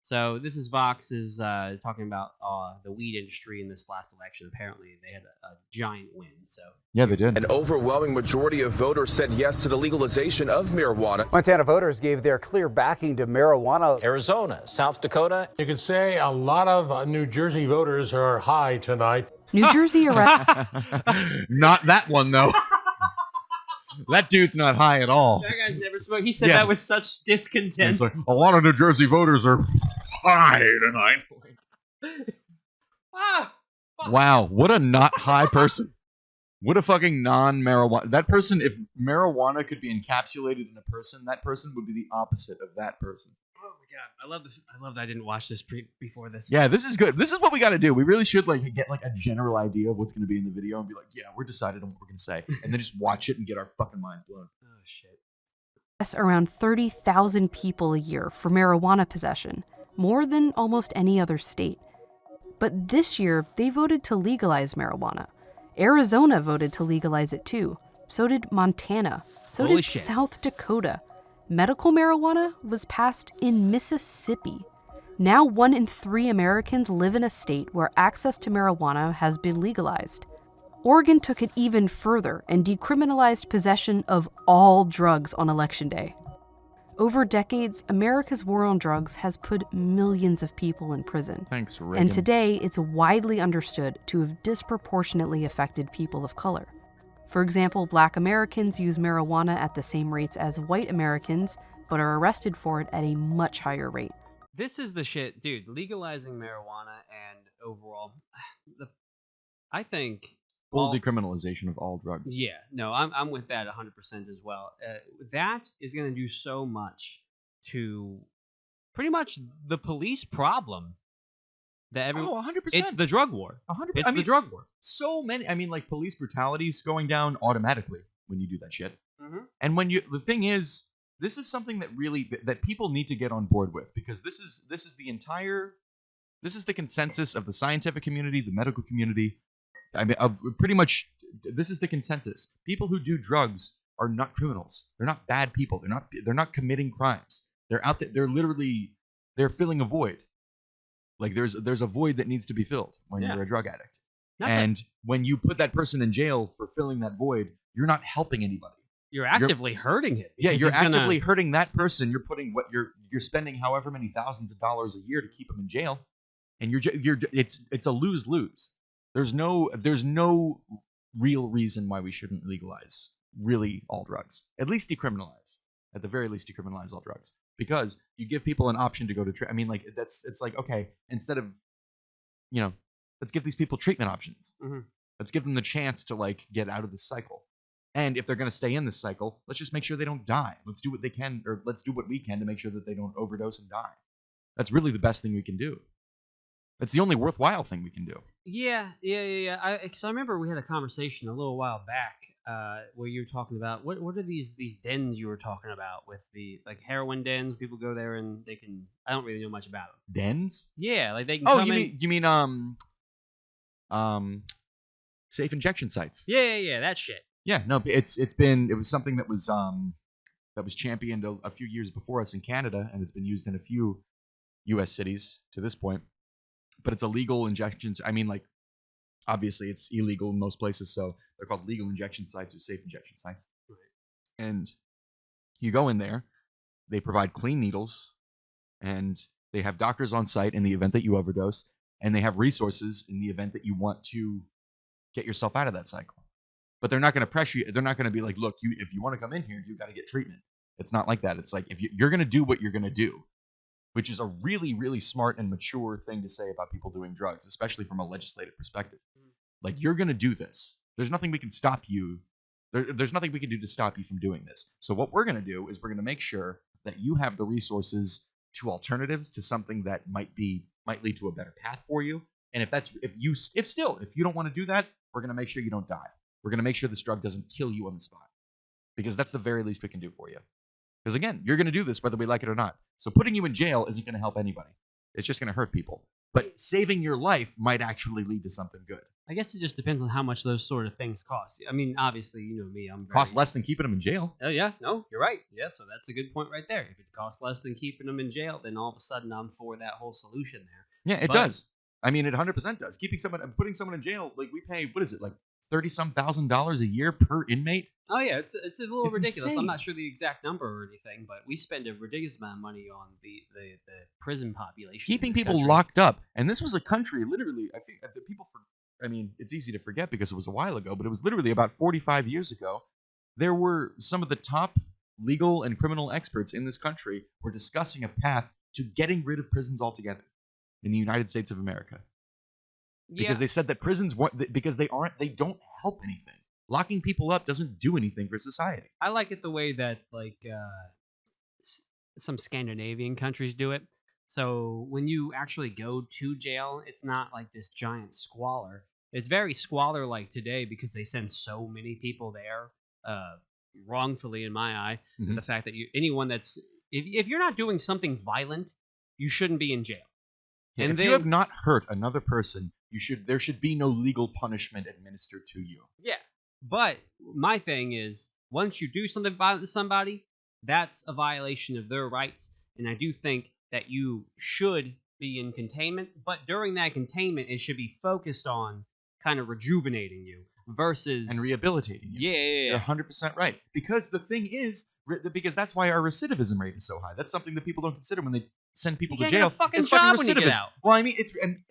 So this is Vox is talking about the weed industry in this last election. Apparently, they had a giant win. So Yeah, they did. An overwhelming majority of voters said yes to the legalization of marijuana. Montana voters gave their clear backing to marijuana. Arizona, South Dakota. You could say a lot of New Jersey voters are high tonight. New Jersey Not that one though. That dude's not high at all. that guy's never smoked. He said Yeah. that with such discontent. It's like a lot of New Jersey voters are high tonight. Wow, what a not high person. What a fucking non-marijuana. That person, if marijuana could be encapsulated in a person, that person would be the opposite of that person. Oh my god, I love that I didn't watch this before this. Yeah, this is good. This is what we got to do. We really should get like a general idea of what's going to be in the video and be like, yeah, we're decided on what we're going to say, and then just watch it and get our fucking minds blown. Oh shit. around 30,000 people a year for marijuana possession, more than almost any other state. But this year, they voted to legalize marijuana. Arizona voted to legalize it too. So did Montana. So Holy did shit. South Dakota. Medical marijuana was passed in Mississippi. Now 1 in 3 Americans live in a state where access to marijuana has been legalized. Oregon took it even further and decriminalized possession of all drugs on Election Day. Over decades, America's war on drugs has put millions of people in prison. Thanks, Reagan. And today, it's widely understood to have disproportionately affected people of color. For example, Black Americans use marijuana at the same rates as white Americans, but are arrested for it at a much higher rate. This is the shit, dude. Legalizing marijuana and overall, I think Full all- decriminalization of all drugs. Yeah, no, I'm with that 100% as well. That is going to do so much to pretty much the police problem that everyone. Oh, 100%. It's the drug war. 100%. It's the drug war. So many. I mean, like police brutalities going down automatically when you do that shit. Mm-hmm. And when the thing is, this is something that people need to get on board with, because this is the consensus of the scientific community, the medical community. I mean, pretty much, this is the consensus. People who do drugs are not criminals. They're not bad people. They're not committing crimes. They're out there. They're filling a void. Like there's a void that needs to be filled when Yeah. you're a drug addict. Not that And when you put that person in jail for filling that void, you're not helping anybody. you're actively hurting it. Yeah, because you're it's gonna- actively hurting that person. You're putting you're spending however many thousands of dollars a year to keep them in jail, and it's a lose-lose. There's no real reason why we shouldn't legalize really all drugs. At least decriminalize. At the very least, decriminalize all drugs, because you give people an option to go to. I mean, like it's like, okay, instead of, let's give these people treatment options. Mhm. Let's give them the chance to like get out of this cycle. And if they're going to stay in this cycle, let's just make sure they don't die. Let's do what they can, or let's do what we can to make sure that they don't overdose and die. That's really the best thing we can do. That's the only worthwhile thing we can do. Yeah. Because I remember we had a conversation a little while back where you were talking about what are these dens you were talking about with the like heroin dens. People go there and they can. I don't really know much about them. Dens? Yeah, like they can. Oh, come you mean safe injection sites? Yeah, that shit. Yeah, no, it was something that was championed a few years before us in Canada, and it's been used in a few U.S. cities to this point. But it's a legal injections. I mean, like, obviously it's illegal in most places, so they're called legal injection sites or safe injection sites. And you go in there, they provide clean needles, and they have doctors on site in the event that you overdose, and they have resources in the event that you want to get yourself out of that cycle. But they're not going to pressure you. They're not going to be like, look, if you want to come in here, you got to get treatment. It's not like that. It's like, if you're going to do what you're going to do, which is a really, really smart and mature thing to say about people doing drugs, especially from a legislative perspective. Like, you're going to do this. There's nothing we can stop you. There's nothing we can do to stop you from doing this. So what we're going to do is we're going to make sure that you have the resources to alternatives to something that might lead to a better path for you. And if you don't want to do that, we're going to make sure you don't die. We're going to make sure this drug doesn't kill you on the spot, because that's the very least we can do for you. Because again, you're going to do this whether we like it or not. So putting you in jail isn't going to help anybody. It's just going to hurt people. But saving your life might actually lead to something good. I guess it just depends on how much those sort of things cost. I mean, obviously, you know me, I'm very... Cost less than keeping them in jail. Oh, yeah. No, you're right. Yeah, so that's a good point right there. If it costs less than keeping them in jail, then all of a sudden I'm for that whole solution there. Yeah, it does. I mean, it 100% does. Putting someone in jail, like, we pay, what is it, like $30-some thousand a year per inmate? Oh, yeah, it's a little It's ridiculous. insane. I'm not sure the exact number or anything, but we spend a ridiculous amount of money on the prison population. Keeping in this people country. locked up. And this was a country, literally, I think that people, it's easy to forget because it was a while ago, but it was literally about 45 years ago. There were some of the top legal and criminal experts in this country were discussing a path to getting rid of prisons altogether in the United States of America. Because they said that prisons because they don't help anything. Locking people up doesn't do anything for society. I like it the way that some Scandinavian countries do it. So when you actually go to jail, it's not like this giant squalor. It's very squalor-like today because they send so many people there, wrongfully in my eye. Mhm. The fact that anyone that's if you're not doing something violent, you shouldn't be in jail. Yeah, And if then, you have not hurt another person, there should be no legal punishment administered to you. yeah. But my thing is, once you do something violent to somebody, that's a violation of their rights. And I do think that you should be in containment. But during that containment, it should be focused on kind of rejuvenating you versus... And rehabilitating you. Yeah. You're 100% right. Because the thing is, because that's why our recidivism rate is so high. That's something that people don't consider when they send people You to can't get jail. a fucking It's job when you get recidivism. out. Well, I mean,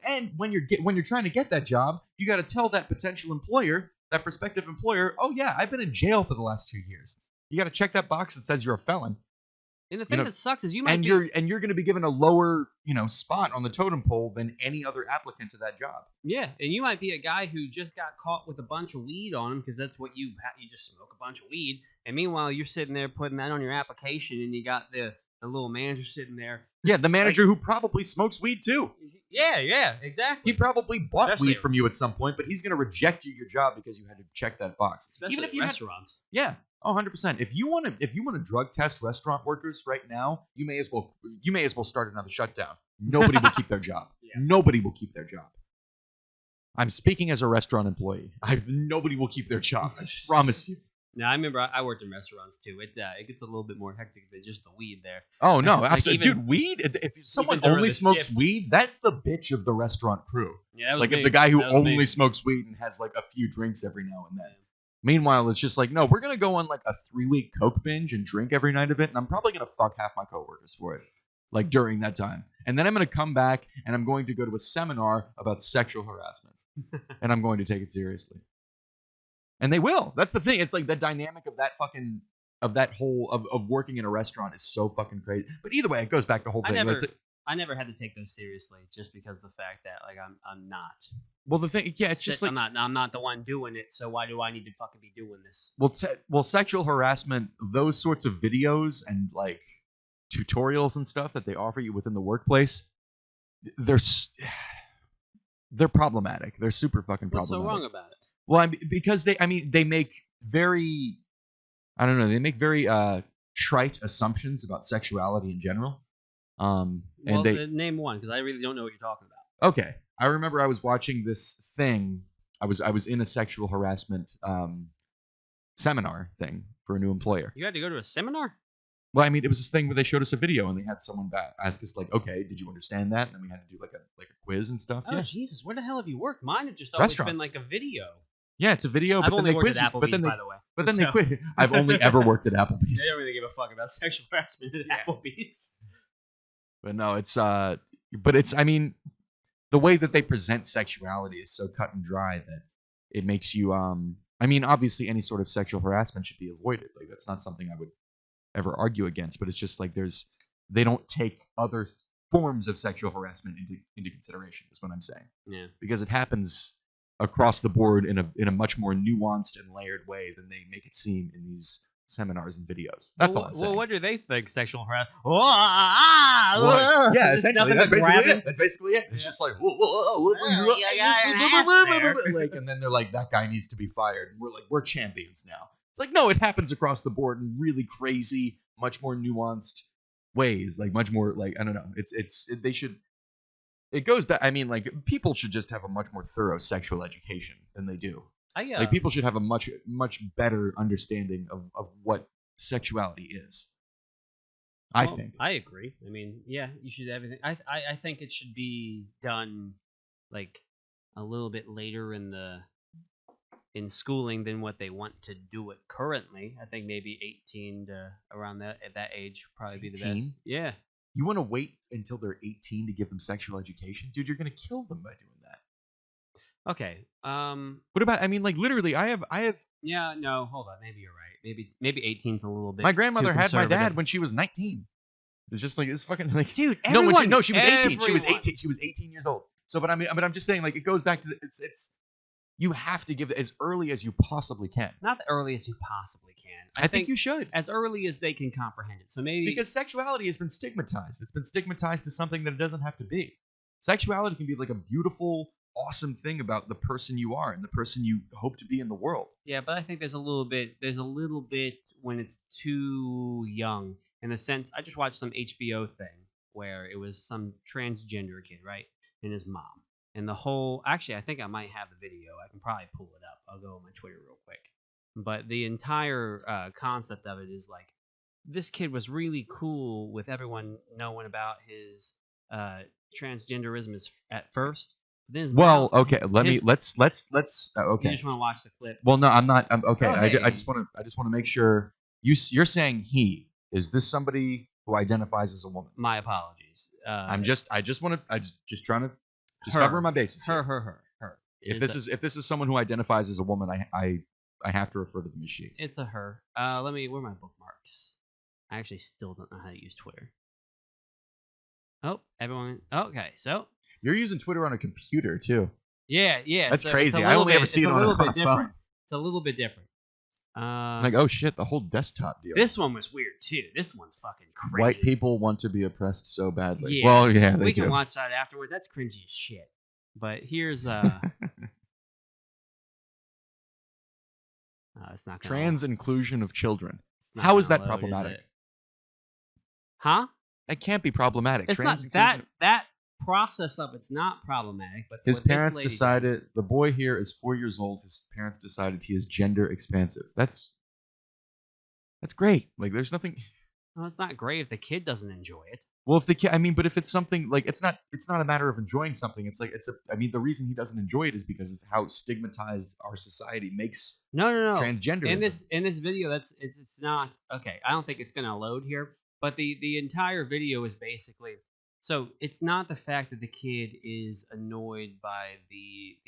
and when you're trying to get that job, you got to tell that potential employer, that prospective employer, oh yeah, I've been in jail for the last 2 years. You got to check that box that says you're a felon. And the thing that sucks is you might be... you're going to be given a lower, spot on the totem pole than any other applicant to that job. Yeah, and you might be a guy who just got caught with a bunch of weed on him because that's what you just smoke a bunch of weed. And meanwhile, you're sitting there putting that on your application, and you got the little manager sitting there. Yeah, the manager who probably smokes weed too. Yeah, exactly. He probably bought Especially- weed from you at some point, but he's going to reject your job because you had to check that box. Especially Even if at you had- restaurants. Yeah. Oh, 100%. If you want to drug test restaurant workers right now, you may as well start another shutdown. Nobody will keep their job. Yeah. Nobody will keep their job. I'm speaking as a restaurant employee. Nobody will keep their job. I promise you. No, I remember I worked in restaurants too. It gets a little bit more hectic than just the weed there. Oh no, Like absolutely, even- dude. Weed. If someone during only the smokes shift. weed, that's the bitch of the restaurant crew. Yeah, that was Like me. if the guy who That was me. only smokes weed and has like a few drinks every now and then. Meanwhile, it's just like, no, we're gonna go on like a 3-week coke binge and drink every night of it, and I'm probably gonna fuck half my coworkers for it, like during that time. And then I'm gonna come back and I'm going to go to a seminar about sexual harassment, and I'm going to take it seriously. And they will. That's the thing. It's like the dynamic of that whole of working in a restaurant is so fucking crazy. But either way, it goes back to the whole thing. I never had to take those seriously just because of the fact that like I'm not. Well, the thing, yeah, it's just like I'm not the one doing it, so why do I need to fucking be doing this? well, sexual harassment, those sorts of videos and like tutorials and stuff that they offer you within the workplace, they're problematic. They're super fucking What's problematic. so wrong about it? Well, because they make very, I don't know, they make very trite assumptions about sexuality in general. And Name one because I really don't know what you're talking about. Okay, I remember I was watching this thing. I was in a sexual harassment seminar thing for a new employer. You had to go to a seminar? Well, I mean, it was this thing where they showed us a video and they had someone ask us like, "Okay, did you understand that?" And then we had to do like a quiz and stuff. Oh Yeah, Jesus, where the hell have you worked? Mine had just always been Restaurants. like a video. yeah, it's a video. I've But then only they worked quiz at you. Applebee's, But then they by the way. But then they So- quit. I've only ever worked at They Applebee's. don't really give a fuck about sexual harassment at Applebee's. But no, I mean, the way that they present sexuality is so cut and dry that it makes you, I mean, obviously any sort of sexual harassment should be avoided. Like that's not something I would ever argue against, but it's just like they don't take other forms of sexual harassment into consideration. Is what I'm saying. Yeah. Because it happens across the board in a much more nuanced and layered way than they make it seem in these seminars and videos. That's all I'm saying. Well, what do they think sexual harassment? Well, yeah, essentially, that's basically it. That's basically it. It's Yeah. just like, like, and then they're like, that guy needs to be fired. And we're like, we're champions now. It's like, no, it happens across the board in really crazy, much more nuanced ways. Like much more, like, I don't know. They should. It goes back. I mean, like, people should just have a much more thorough sexual education than they do. Like, people should have a much better understanding of what sexuality is. I think. I agree. I mean, yeah, you should everything. I think it should be done like a little bit later in schooling than what they want to do it currently. I think maybe 18 to around that at that age would probably be the 18? best. Yeah. You want to wait until they're 18 to give them sexual education? Dude, you're going to kill them by doing that. Okay. What about, I mean, like, literally, I have Yeah. No. Hold on. Maybe you're right. Maybe 18's a little bit. my grandmother too had my dad conservative. when she was 19. It's just like, it's fucking like, Dude, no, when everyone, she was 18. She was everyone. 18. She was 18 years old. So, but I'm just saying, like, it goes back to it's you have to give it as early as you possibly can. Not the earliest you possibly can. I think you should. as early as they can comprehend it. So maybe Because sexuality has been stigmatized. It's been stigmatized to something that it doesn't have to be. Sexuality can be like a beautiful, awesome thing about the person you are and the person you hope to be in the world. Yeah, but I think there's a little bit when it's too young. In the sense, I just watched some HBO thing where it was some transgender kid, right, and his mom, and the whole. Actually, I think I might have the video. I can probably pull it up. I'll go on my Twitter real quick. But the entire concept of it is like this kid was really cool with everyone knowing about his transgenderism at first. But then his Well, mom- okay, let's You okay. just want to watch the clip. Well, no, I'm not. I'm okay. Go I ahead. just want to make sure you're saying he. Is this somebody who identifies as a woman? My apologies. I'm just trying to Her. cover my bases. here. Her. If this is someone who identifies as a woman, I have to refer to them as she. It's a her. Where are my bookmarks? I actually still don't know how to use Twitter. Oh, everyone. Okay, so You're using Twitter on a computer too. yeah. That's so crazy. it's a I only little ever bit- see it's it a on little a bit phone. different. It's a little bit different. Like, oh shit, the whole desktop deal. This one was weird too. This one's fucking crazy. White people want to be oppressed so badly. Yeah. Well, yeah, they We do. can watch that afterwards. That's cringy as shit. But here's it's not gonna Trans inclusion of children. it's not How is gonna that load, problematic? it? Huh? That can't be problematic. It's Trans not that inclusion- that process of it's not problematic, but His what this parents lady decided does- the boy here is 4 years old. His parents decided he is gender expansive. That's great. Like, there's nothing. Well, it's not great if the kid doesn't enjoy it. Well, if the kid, I mean, but if it's something like it's not a matter of enjoying something. It's like I mean, the reason he doesn't enjoy it is because of how stigmatized our society makes No. transgenderism. In this video, it's not okay. I don't think it's gonna load here, but the entire video is basically so it's not the fact that the kid is annoyed by the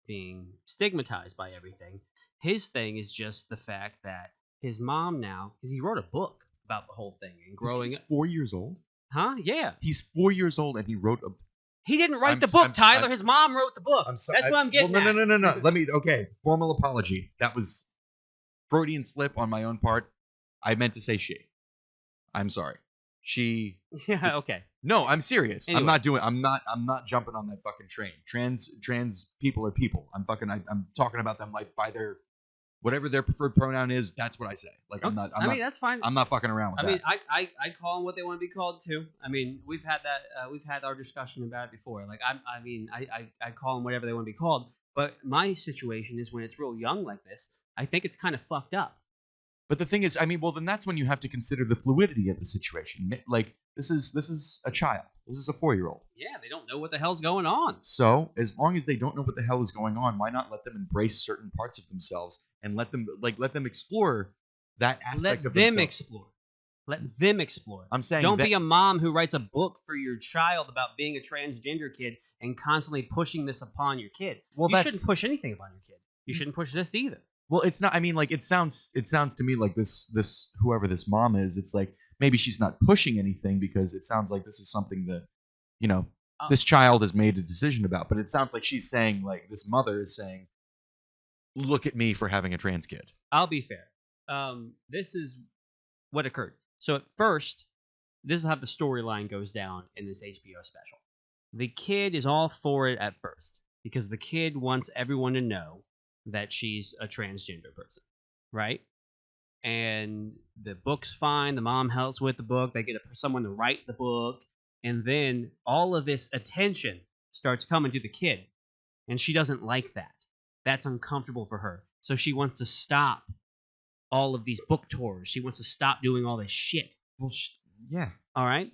being stigmatized by everything. His thing is just the fact that his mom now, because he wrote a book about the whole thing and growing He's up. 4 years old. Huh? Yeah. He's 4 years old and he wrote a. He didn't write I'm the s- book, I'm s- Tyler. I'm- His mom wrote the book. I'm sorry. That's what I'm getting well, at. No. Let me. Okay. Formal apology. That was Freudian slip on my own part. I meant to say she. I'm sorry. She. Yeah, okay. No, I'm serious. Anyway. I'm not jumping on that fucking train. Trans people are people. I'm talking about them like by their whatever their preferred pronoun is. That's what I say. Like I'm not. I mean, that's fine. I'm not fucking around with I that. mean, I call them what they want to be called too. I mean, we've had that. We've had our discussion about it before. Like, I call them whatever they want to be called. But my situation is when it's real young like this, I think it's kind of fucked up. But the thing is, I mean, well, then that's when you have to consider the fluidity of the situation. Like, this is a child. This is a 4-year-old. Yeah, they don't know what the hell's going on. So, as long as they don't know what the hell is going on, why not let them embrace certain parts of themselves and let them explore that aspect Let of them themselves? explore. Let them explore. I'm saying Don't that- be a mom who writes a book for your child about being a transgender kid and constantly pushing this upon your kid. Well, you that's- shouldn't push anything upon your kid. You shouldn't push this either. Well, it's not. I mean, like it sounds to me like this whoever this mom is. It's like maybe she's not pushing anything because it sounds like this is something that, you know, Oh. this child has made a decision about. But it sounds like she's saying, like, this mother is saying, look at me for having a trans kid. I'll be fair. This is what occurred. So at first, this is how the storyline goes down in this HBO special. The kid is all for it at first because the kid wants everyone to know that she's a transgender person, right? And the book's fine. The mom helps with the book. They get someone to write the book. And then all of this attention starts coming to the kid. And she doesn't like that. That's uncomfortable for her. So she wants to stop all of these book tours. She wants to stop doing all this shit. Well, yeah. All right?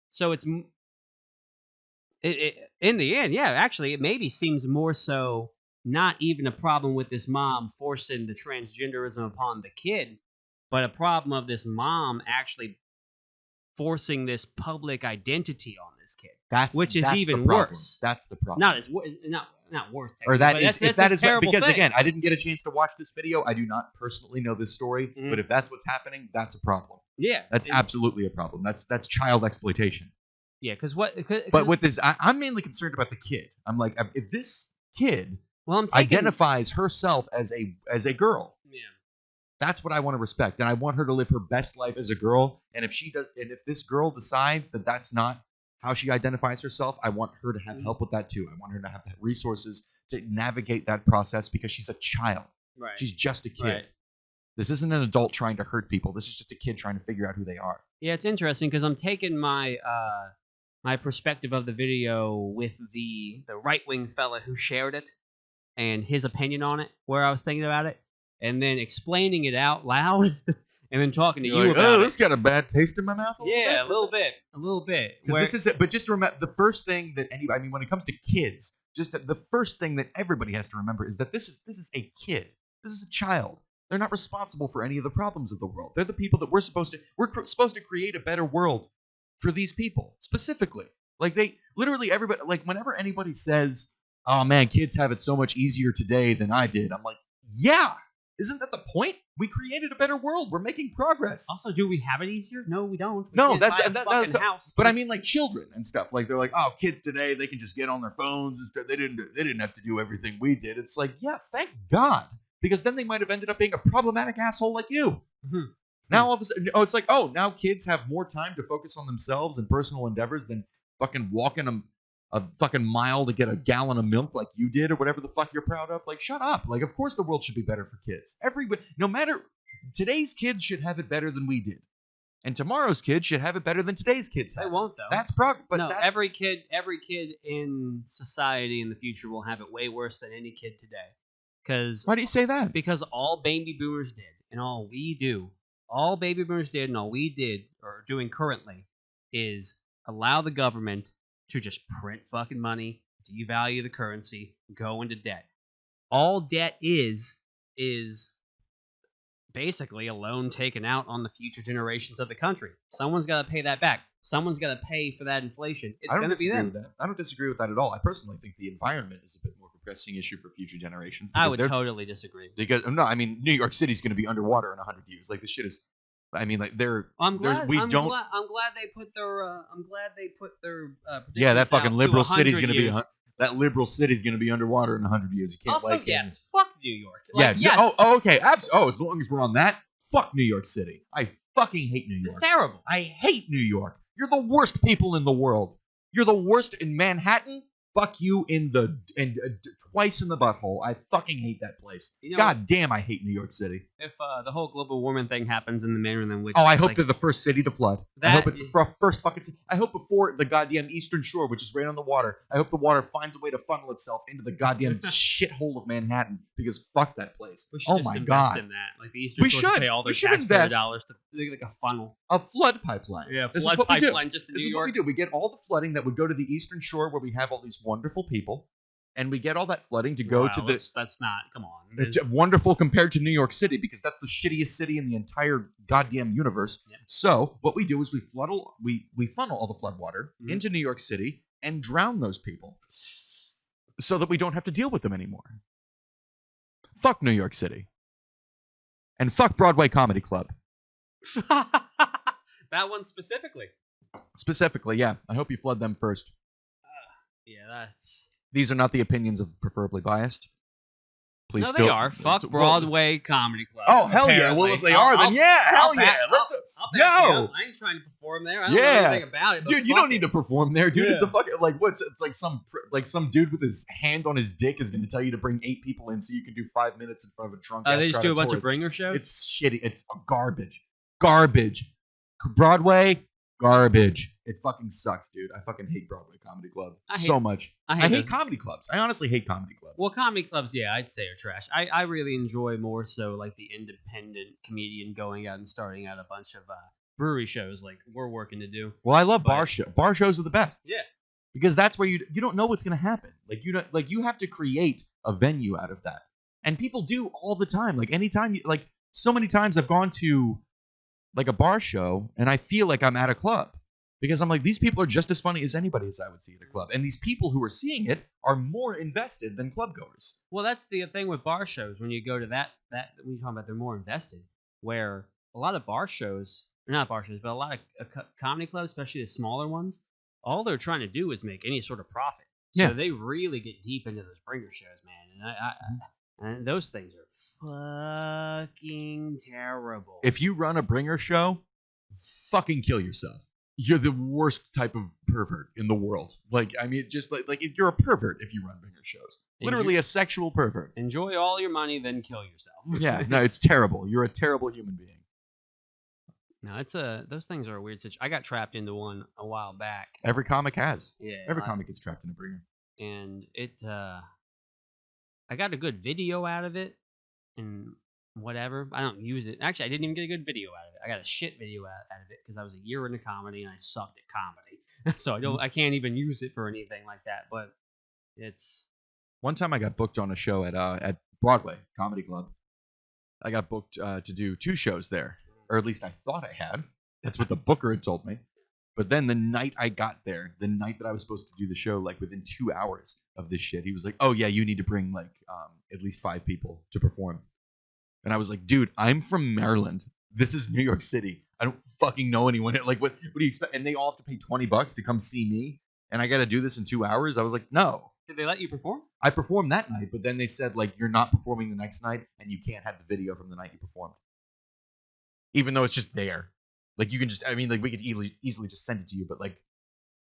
So it's... in the end, yeah, actually, it maybe seems more so not even a problem with this mom forcing the transgenderism upon the kid, but a problem of this mom actually forcing this public identity on this kid, which is that's even the problem. worse. That's the problem. Not as not worse. Or that technically, is but if that is what, terrible because thing. again, I didn't get a chance to watch this video. I do not personally know this story, Mhm. but if that's what's happening, that's a problem. Yeah, That's it- absolutely a problem. That's child exploitation. yeah. Because what? But with this, I'm mainly concerned about the kid. I'm like, if this kid well, I'm taking, identifies herself as a girl, Yeah. that's what I want to respect, and I want her to live her best life as a girl. And if she does, and if this girl decides that that's not how she identifies herself, I want her to have help with that too. I want her to have the resources to navigate that process because she's a child. Right. She's just a kid. Right. This isn't an adult trying to hurt people. This is just a kid trying to figure out who they are. Yeah, it's interesting because I'm taking my my perspective of the video with the right wing fella who shared it and his opinion on it, where I was thinking about it, and then explaining it out loud, and then talking to you about it. got a bad taste in my mouth. Yeah, a little bit. Because this is it. But just remember, the first thing that anybody, I mean, when it comes to kids, just the first thing that everybody has to remember is that this is a kid. This is a child. They're not responsible for any of the problems of the world. They're the people that we're supposed to create a better world for these people specifically. Like they literally everybody, like whenever anybody says, "Oh man, kids have it so much easier today than I did," I'm like, yeah, isn't that the point? We created a better world. We're making progress. Also, do we have it easier? No, we don't. We No, can't that's buy a that, fucking that's house. but I mean like children and stuff. Like they're like, oh, kids today they can just get on their phones and stuff. They didn't have to do everything we did. It's like, yeah, thank God, because then they might have ended up being a problematic asshole like you. Mhm. Now all of a sudden, oh, it's like, oh, now kids have more time to focus on themselves and personal endeavors than fucking walking a fucking mile to get a gallon of milk like you did or whatever the fuck you're proud of. Like, shut up. Like, of course the world should be better for kids. Everybody, no matter, today's kids should have it better than we did. And tomorrow's kids should have it better than today's kids have. They won't though. That's but no, that's, every kid in society in the future will have it way worse than any kid today. Because why do you say that? Because all baby boomers did, and all we do, all baby boomers did, and all we did or are doing currently is allow the government to just print fucking money, devalue the currency, go into debt. All debt is basically a loan taken out on the future generations of the country. Someone's got to pay that back. Someone's got to pay for that inflation. It's going to be them. With that. I don't disagree with that at all. I personally think the environment is a bit more of a pressing issue for future generations. I would totally disagree. Because no, I mean New York City's going to be underwater in 100 years. Like this shit is. I mean, like I'm glad they put their. Yeah, that predictions fucking out liberal to city's 100 going to be. years. That liberal city's going to be underwater in 100 years. You can't. Also, like yes, fuck New York. Yeah. Like, yes. Oh, okay. As long as we're on that, fuck New York City. I fucking hate New York. It's terrible. I hate New York. You're the worst people in the world. You're the worst in Manhattan. Fuck you twice in the butthole. I fucking hate that place. You know, God damn, I hate New York City. If the whole global warming thing happens in the manner in which, Oh, I hope like, they're the first city to flood. I hope it's the first fucking city. I hope before the goddamn Eastern Shore, which is right on the water, I hope the water finds a way to funnel itself into the goddamn shithole of Manhattan, because fuck that place. we should Oh just my invest god. in that. Like the Eastern We Shore should should. pay all their We should taxpayer invest. dollars to like a funnel. A flood pipeline. Yeah, This flood is what we do. pipeline just to This New is what we York. do. We get all the flooding that would go to the Eastern Shore where we have all these wonderful people, and we get all that flooding to go Wow, to the. That's not. Come on. It's wonderful compared to New York City because that's the shittiest city in the entire goddamn universe. Yeah. So what we do is we funnel all the flood water Mhm. into New York City and drown those people so that we don't have to deal with them anymore. Fuck New York City. And fuck Broadway Comedy Club. That one specifically. Specifically, yeah. I hope you flood them first. Yeah, that's. These are not the opinions of Preferably Biased. Please No, still. they are. Fuck Broadway Comedy Club. Oh, hell yeah. Well, apparently. if they are, then yeah, hell yeah. Let's. I'll back you Yo! up. I ain't trying to perform there. I don't know Yeah. anything about it. But Dude, you fuck don't need to it. perform there, dude. It's a Yeah. fucking like what's it's like some dude with his hand on his dick is going to tell you to bring 8 people in so you can do 5 minutes in front of a drunk. They just do a bunch of bringer shows. It's shitty. It's garbage. Broadway garbage. It fucking sucks, dude. I fucking hate Broadway Comedy Club so much. I I hate those- comedy clubs. I honestly hate comedy clubs. Well, comedy clubs, yeah, I'd say are trash. I really enjoy more so like the independent comedian going out and starting out a bunch of brewery shows like we're working to do. Well, I love But- bar shows. Bar shows are the best. Yeah. Because that's where you don't know what's going to happen. Like you have to create a venue out of that. And people do all the time. Like anytime so many times I've gone to like a bar show and I feel like I'm at a club. Because I'm like, these people are just as funny as anybody as I would see at a club. And these people who are seeing it are more invested than club goers. Well, that's the thing with bar shows. When you go to that when you talk about they're more invested, where a lot of bar shows, or not bar shows, but a lot of comedy clubs, especially the smaller ones, all they're trying to do is make any sort of profit. So Yeah. they really get deep into those bringer shows, man. And and those things are fucking terrible. If you run a bringer show, fucking kill yourself. You're the worst type of pervert in the world. Like, I mean, just like if you're a pervert if you run bringer shows. Literally a sexual pervert. Enjoy all your money, then kill yourself. Yeah, no, it's terrible. You're a terrible human being. No, it's those things are a weird situation. I got trapped into one a while back. Every comic has. Yeah. Every comic gets trapped in a bringer. And it I got a good video out of it and whatever. I don't use it. Actually, I didn't even get a good video out of it. I got a shit video out of it because I was a year into comedy and I sucked at comedy. So I can't even use it for anything like that, but it's One time I got booked on a show at Broadway Comedy Club. I got booked to do 2 shows there, or at least I thought I had. That's what the booker had told me. But then the night I got there, the night that I was supposed to do the show, like within 2 hours of this shit, he was like, "Oh yeah, you need to bring like at least 5 people to perform." And I was like, "Dude, I'm from Maryland. This is New York City. I don't fucking know anyone. Like, what do you expect?" And they all have to pay $20 to come see me, and I got to do this in 2 hours. I was like, "No." Did they let you perform? I performed that night, but then they said like you're not performing the next night, and you can't have the video from the night you performed, even though it's just there. Like you can just, I mean, like we could easily just send it to you, but like,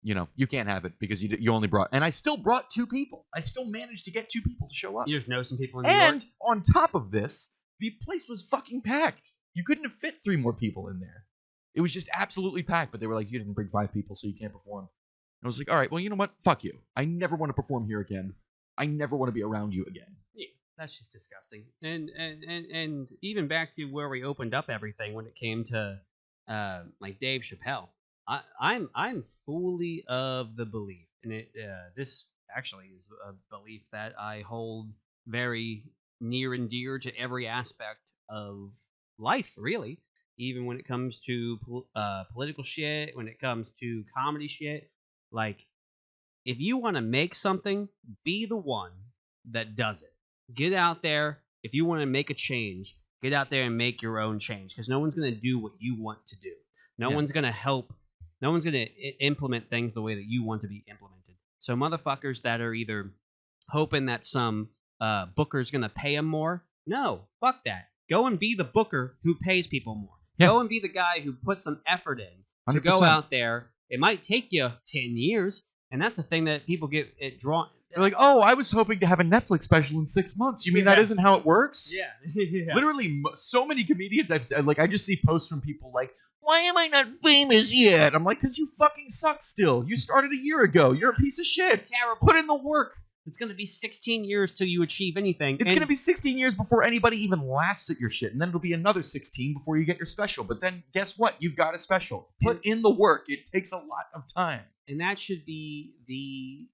you know, you can't have it because you only brought, and I still brought 2 people. I still managed to get 2 people to show up. You just know some people in New And York? on top of this, the place was fucking packed. You couldn't have fit 3 more people in there. It was just absolutely packed. But they were like, "You didn't bring 5 people, so you can't perform." And I was like, "All right, well, you know what? Fuck you. I never want to perform here again. I never want to be around you again." Yeah, that's just disgusting. And even back to where we opened up everything when it came to like Dave Chappelle. I'm fully of the belief, and this actually is a belief that I hold very near and dear to every aspect of life, really. Even when it comes to political shit, when it comes to comedy shit, like if you want to make something, be the one that does it. Get out there. If you want to make a change, get out there and make your own change, because no one's going to do what you want to do. No one's going to help. No one's going to implement things the way that you want to be implemented. So motherfuckers that are either hoping that some booker's going to pay them more, no, fuck that. Go and be the booker who pays people more. Yeah. Go and be the guy who puts some effort in to go 100%. out there. It might take you 10 years, and that's the thing that people get it drawn. They're like, "Oh, I was hoping to have a Netflix special in 6 months." You mean that Yeah. isn't how it works? Yeah. Yeah. Literally, so many comedians I've said, like, I just see posts from people like, "Why am I not famous yet?" I'm like, "Because you fucking suck still. You started a year ago. You're a piece of shit. Terrible. Put in the work." It's going to be 16 years till you achieve anything. It's going to be 16 years before anybody even laughs at your shit. And then it'll be another 16 before you get your special. But then guess what? You've got a special. Put in the work. It takes a lot of time. And that should be the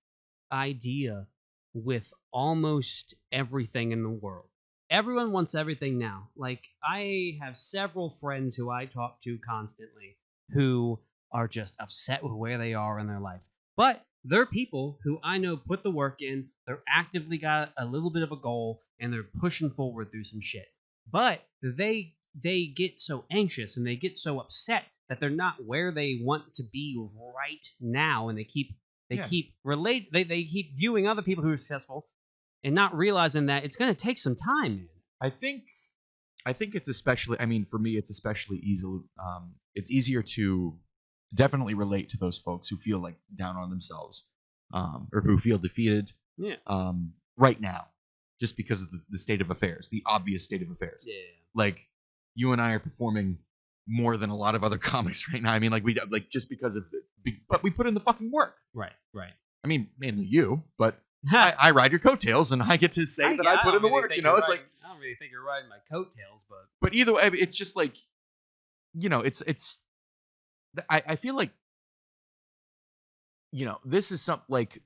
idea with almost everything in the world. Everyone wants everything now. Like, I have several friends who I talk to constantly who are just upset with where they are in their life. But they're people who I know put the work in, they're actively got a little bit of a goal, and they're pushing forward through some shit. But they get so anxious and they get so upset that they're not where they want to be right now, and they keep they keep viewing other people who are successful and not realizing that it's going to take some time, man. I think it's especially. I mean, for me, it's especially easy. It's easier to definitely relate to those folks who feel like down on themselves, or who feel defeated. Yeah. Right now, just because of the state of affairs, the obvious state of affairs. Yeah. Like, you and I are performing more than a lot of other comics right now. I mean, like just because of it, but we put in the fucking work. Right. I mean, mainly you, but I ride your coattails, and I get to say that I put in the work. You know, it's like, I don't really think you're riding my coattails, but but either way, it's just like, you know, it's. I feel like, you know, this is something like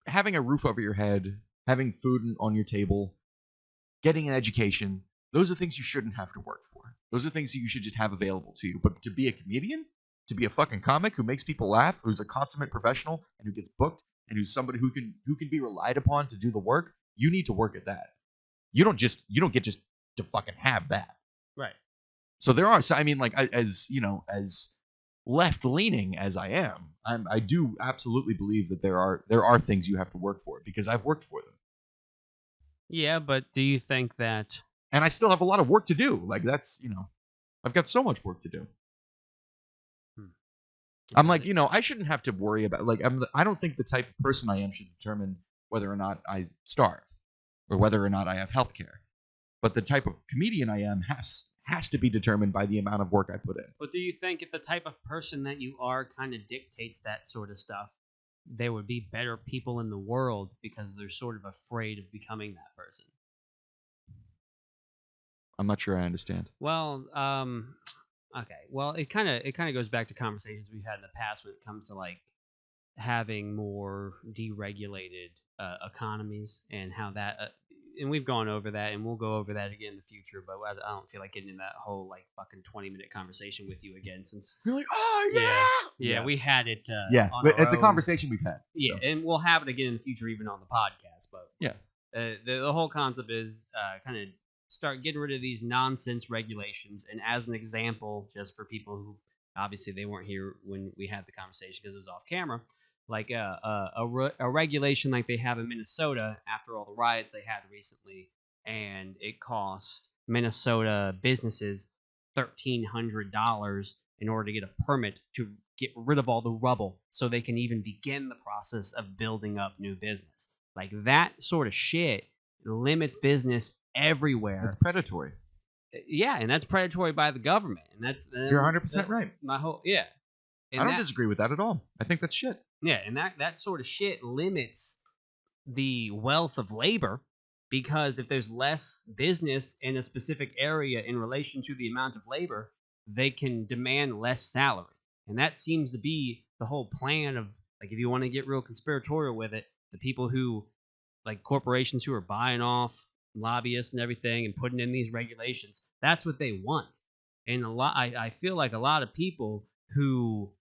having a roof over your head, having food on your table, getting an education. Those are things you shouldn't have to work for. Those are things that you should just have available to you. But to be a comedian, to be a fucking comic who makes people laugh, who's a consummate professional and who gets booked, and who's somebody who can be relied upon to do the work, you need to work at that. You don't get just to fucking have that. right. So there are, I mean, like, as you know, as left leaning as I am, I do absolutely believe that there are things you have to work for, because I've worked for them, Yeah, but do you think that? and I still have a lot of work to do. Like, that's, you know, I've got so much work to do. I'm like, you know, I shouldn't have to worry about, like, I don't think the type of person I am should determine whether or not I starve or whether or not I have health care. But the type of comedian I am has to be determined by the amount of work I put in. But do you think if the type of person that you are kind of dictates that sort of stuff, there would be better people in the world because they're sort of afraid of becoming that person? I'm not sure I understand. Well, okay. Well, it kind of goes back to conversations we've had in the past when it comes to like having more deregulated economies and how that. And we've gone over that, and we'll go over that again in the future. But I don't feel like getting in that whole like fucking 20-minute conversation with you again, since You're like, oh yeah, we had it. On but our it's a own. conversation we've had. Yeah, so. and we'll have it again in the future, even on the podcast. But Yeah. The whole concept is kind of start getting rid of these nonsense regulations. And as an example, just for people who obviously they weren't here when we had the conversation because it was off camera, like a regulation like they have in Minnesota after all the riots they had recently, and it cost Minnesota businesses $1,300 in order to get a permit to get rid of all the rubble so they can even begin the process of building up new business. Like that sort of shit limits business everywhere. It's predatory. Yeah, and that's predatory by the government, and that's You're 100% right. My whole And I don't that- disagree with that at all. I think that's shit. Yeah, and that sort of shit limits the wealth of labor, because if there's less business in a specific area in relation to the amount of labor, they can demand less salary. And that seems to be the whole plan of, like, if you want to get real conspiratorial with it, the people who, like corporations who are buying off lobbyists and everything and putting in these regulations, that's what they want. And I feel like a lot of people who,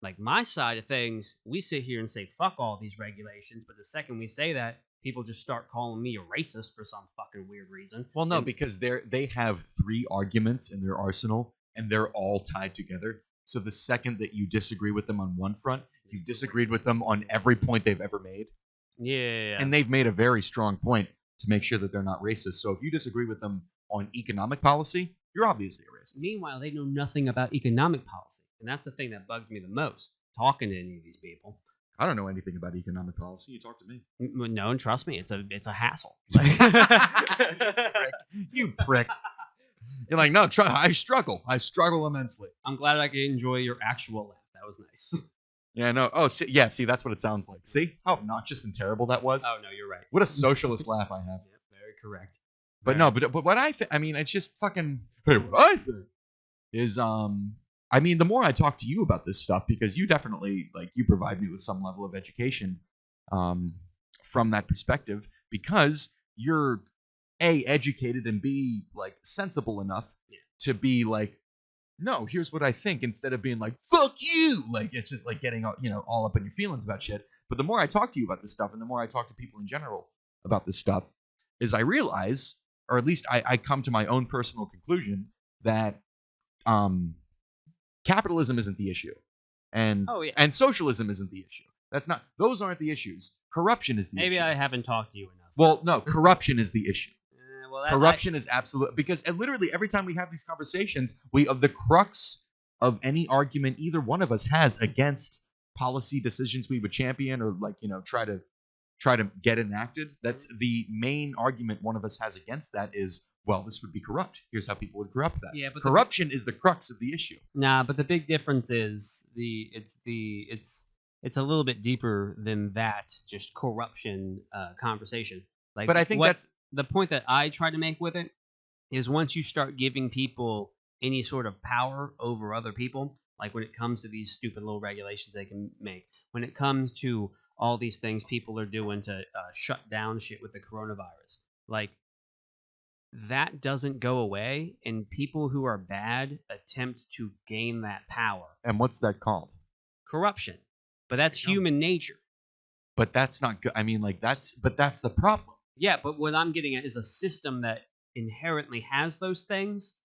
like my side of things, we sit here and say, fuck all these regulations. But the second we say that, people just start calling me a racist for some fucking weird reason. Well, no, And- because they have 3 arguments in their arsenal, and they're all tied together. So the second that you disagree with them on one front, you've disagreed with them on every point they've ever made. Yeah. And they've made a very strong point to make sure that they're not racist. So if you disagree with them on economic policy, you're obviously a racist. Meanwhile, they know nothing about economic policy. And that's the thing that bugs me the most, talking to any of these people. I don't know anything about economic policy. You talk to me. No, and trust me, it's a hassle. You prick. You're like, no, I struggle. I struggle immensely. I'm glad I could enjoy your actual laugh. That was nice. Yeah, no. Oh, see, that's what it sounds like. See how obnoxious and terrible that was? Oh, no, you're right. What a socialist laugh I have. Yep, very correct. But no, but what I think, I mean, it's just fucking, hey, what I think is, I mean, the more I talk to you about this stuff, because you definitely, like, you provide me with some level of education from that perspective, because you're A, educated, and B, like, sensible enough to be like, no, here's what I think, instead of being like, fuck you. Like, it's just like getting, all up in your feelings about shit. But the more I talk to you about this stuff, and the more I talk to people in general about this stuff, is I realize, or at least I come to my own personal conclusion, that capitalism isn't the issue, and Oh, yeah. and socialism isn't the issue. Those aren't the issues. Corruption is the Maybe issue. I haven't talked to you enough. Well, no, corruption is the issue. Well, Corruption is absolute, because literally every time we have these conversations, the crux of any argument either one of us has against policy decisions we would champion or try to get enacted. That's the main argument one of us has against that is, well, this would be corrupt. Here's how people would corrupt that. Yeah, but corruption is the crux of the issue. Nah, but the big difference is it's a little bit deeper than that. Just corruption conversation. Like, But I think that's the point that I try to make with it is once you start giving people any sort of power over other people, like when it comes to these stupid little regulations they can make, when it comes to all these things people are doing to shut down shit with the coronavirus, like that doesn't go away, and people who are bad attempt to gain that power. and what's that called? Corruption. But that's human nature. But that's not good. I mean, that's the problem. Yeah, but what I'm getting at is a system that inherently has those things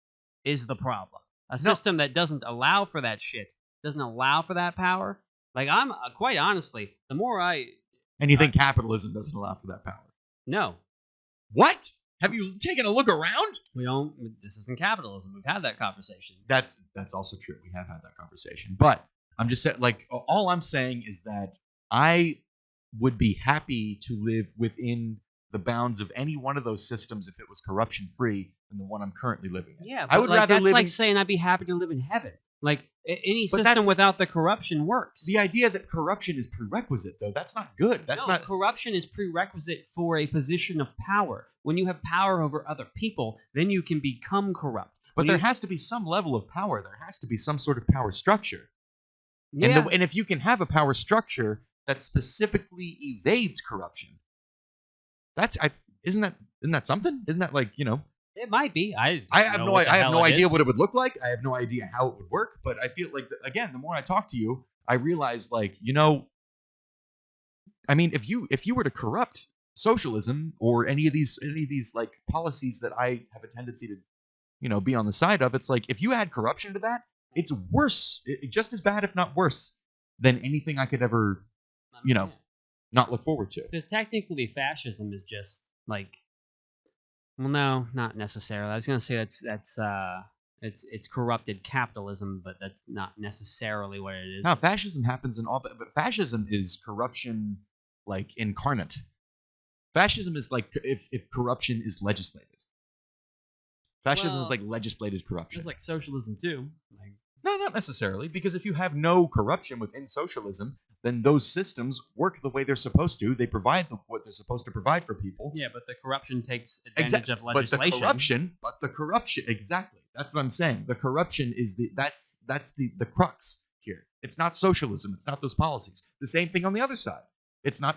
is the problem. A system that doesn't allow for that shit, doesn't allow for that power. Like, I'm quite honestly, the more And you think capitalism doesn't allow for that power? no, What? Have you taken a look around? we don't. This isn't capitalism. We've had that conversation. That's also true. We have had that conversation. But I'm just saying, all I'm saying is that I would be happy to live within the bounds of any one of those systems if it was corruption free than the one I'm currently living in. Yeah, I would rather that's live like in saying I'd be happy to live in heaven. Like any But system that's- without the corruption works. the idea that corruption is prerequisite, though. That's not good. That's No, not. corruption is prerequisite for a position of power. When you have power over other people, then you can become corrupt. But When there you- has to be some level of power. There has to be some sort of power structure. yeah, And if you can have a power structure that specifically evades corruption, isn't that something? Isn't that it might be. I I don't know what the have hell no it idea is. what it would look like. I have no idea how it would work. But I feel like again, the more I talk to you, I realize I mean, if you were to corrupt socialism or any of these like policies that I have a tendency to be on the side of, it's like if you add corruption to that, it's worse, just as bad if not worse than anything I could ever not look forward to. Because technically, fascism is just like, well, no, not necessarily. I was gonna say it's corrupted capitalism, but that's not necessarily what it is. No, fascism happens in all, but fascism is corruption incarnate. Fascism is like if corruption is legislated. Fascism is Well, like legislated corruption. It's like socialism too. Like, No, not necessarily, because if you have no corruption within socialism, then those systems work the way they're supposed to. They provide what they're supposed to provide for people. yeah, but the corruption takes advantage of But legislation. the corruption, exactly. That's what I'm saying. The corruption is that's the crux here. It's not socialism. It's not those policies. The same thing on the other side. It's not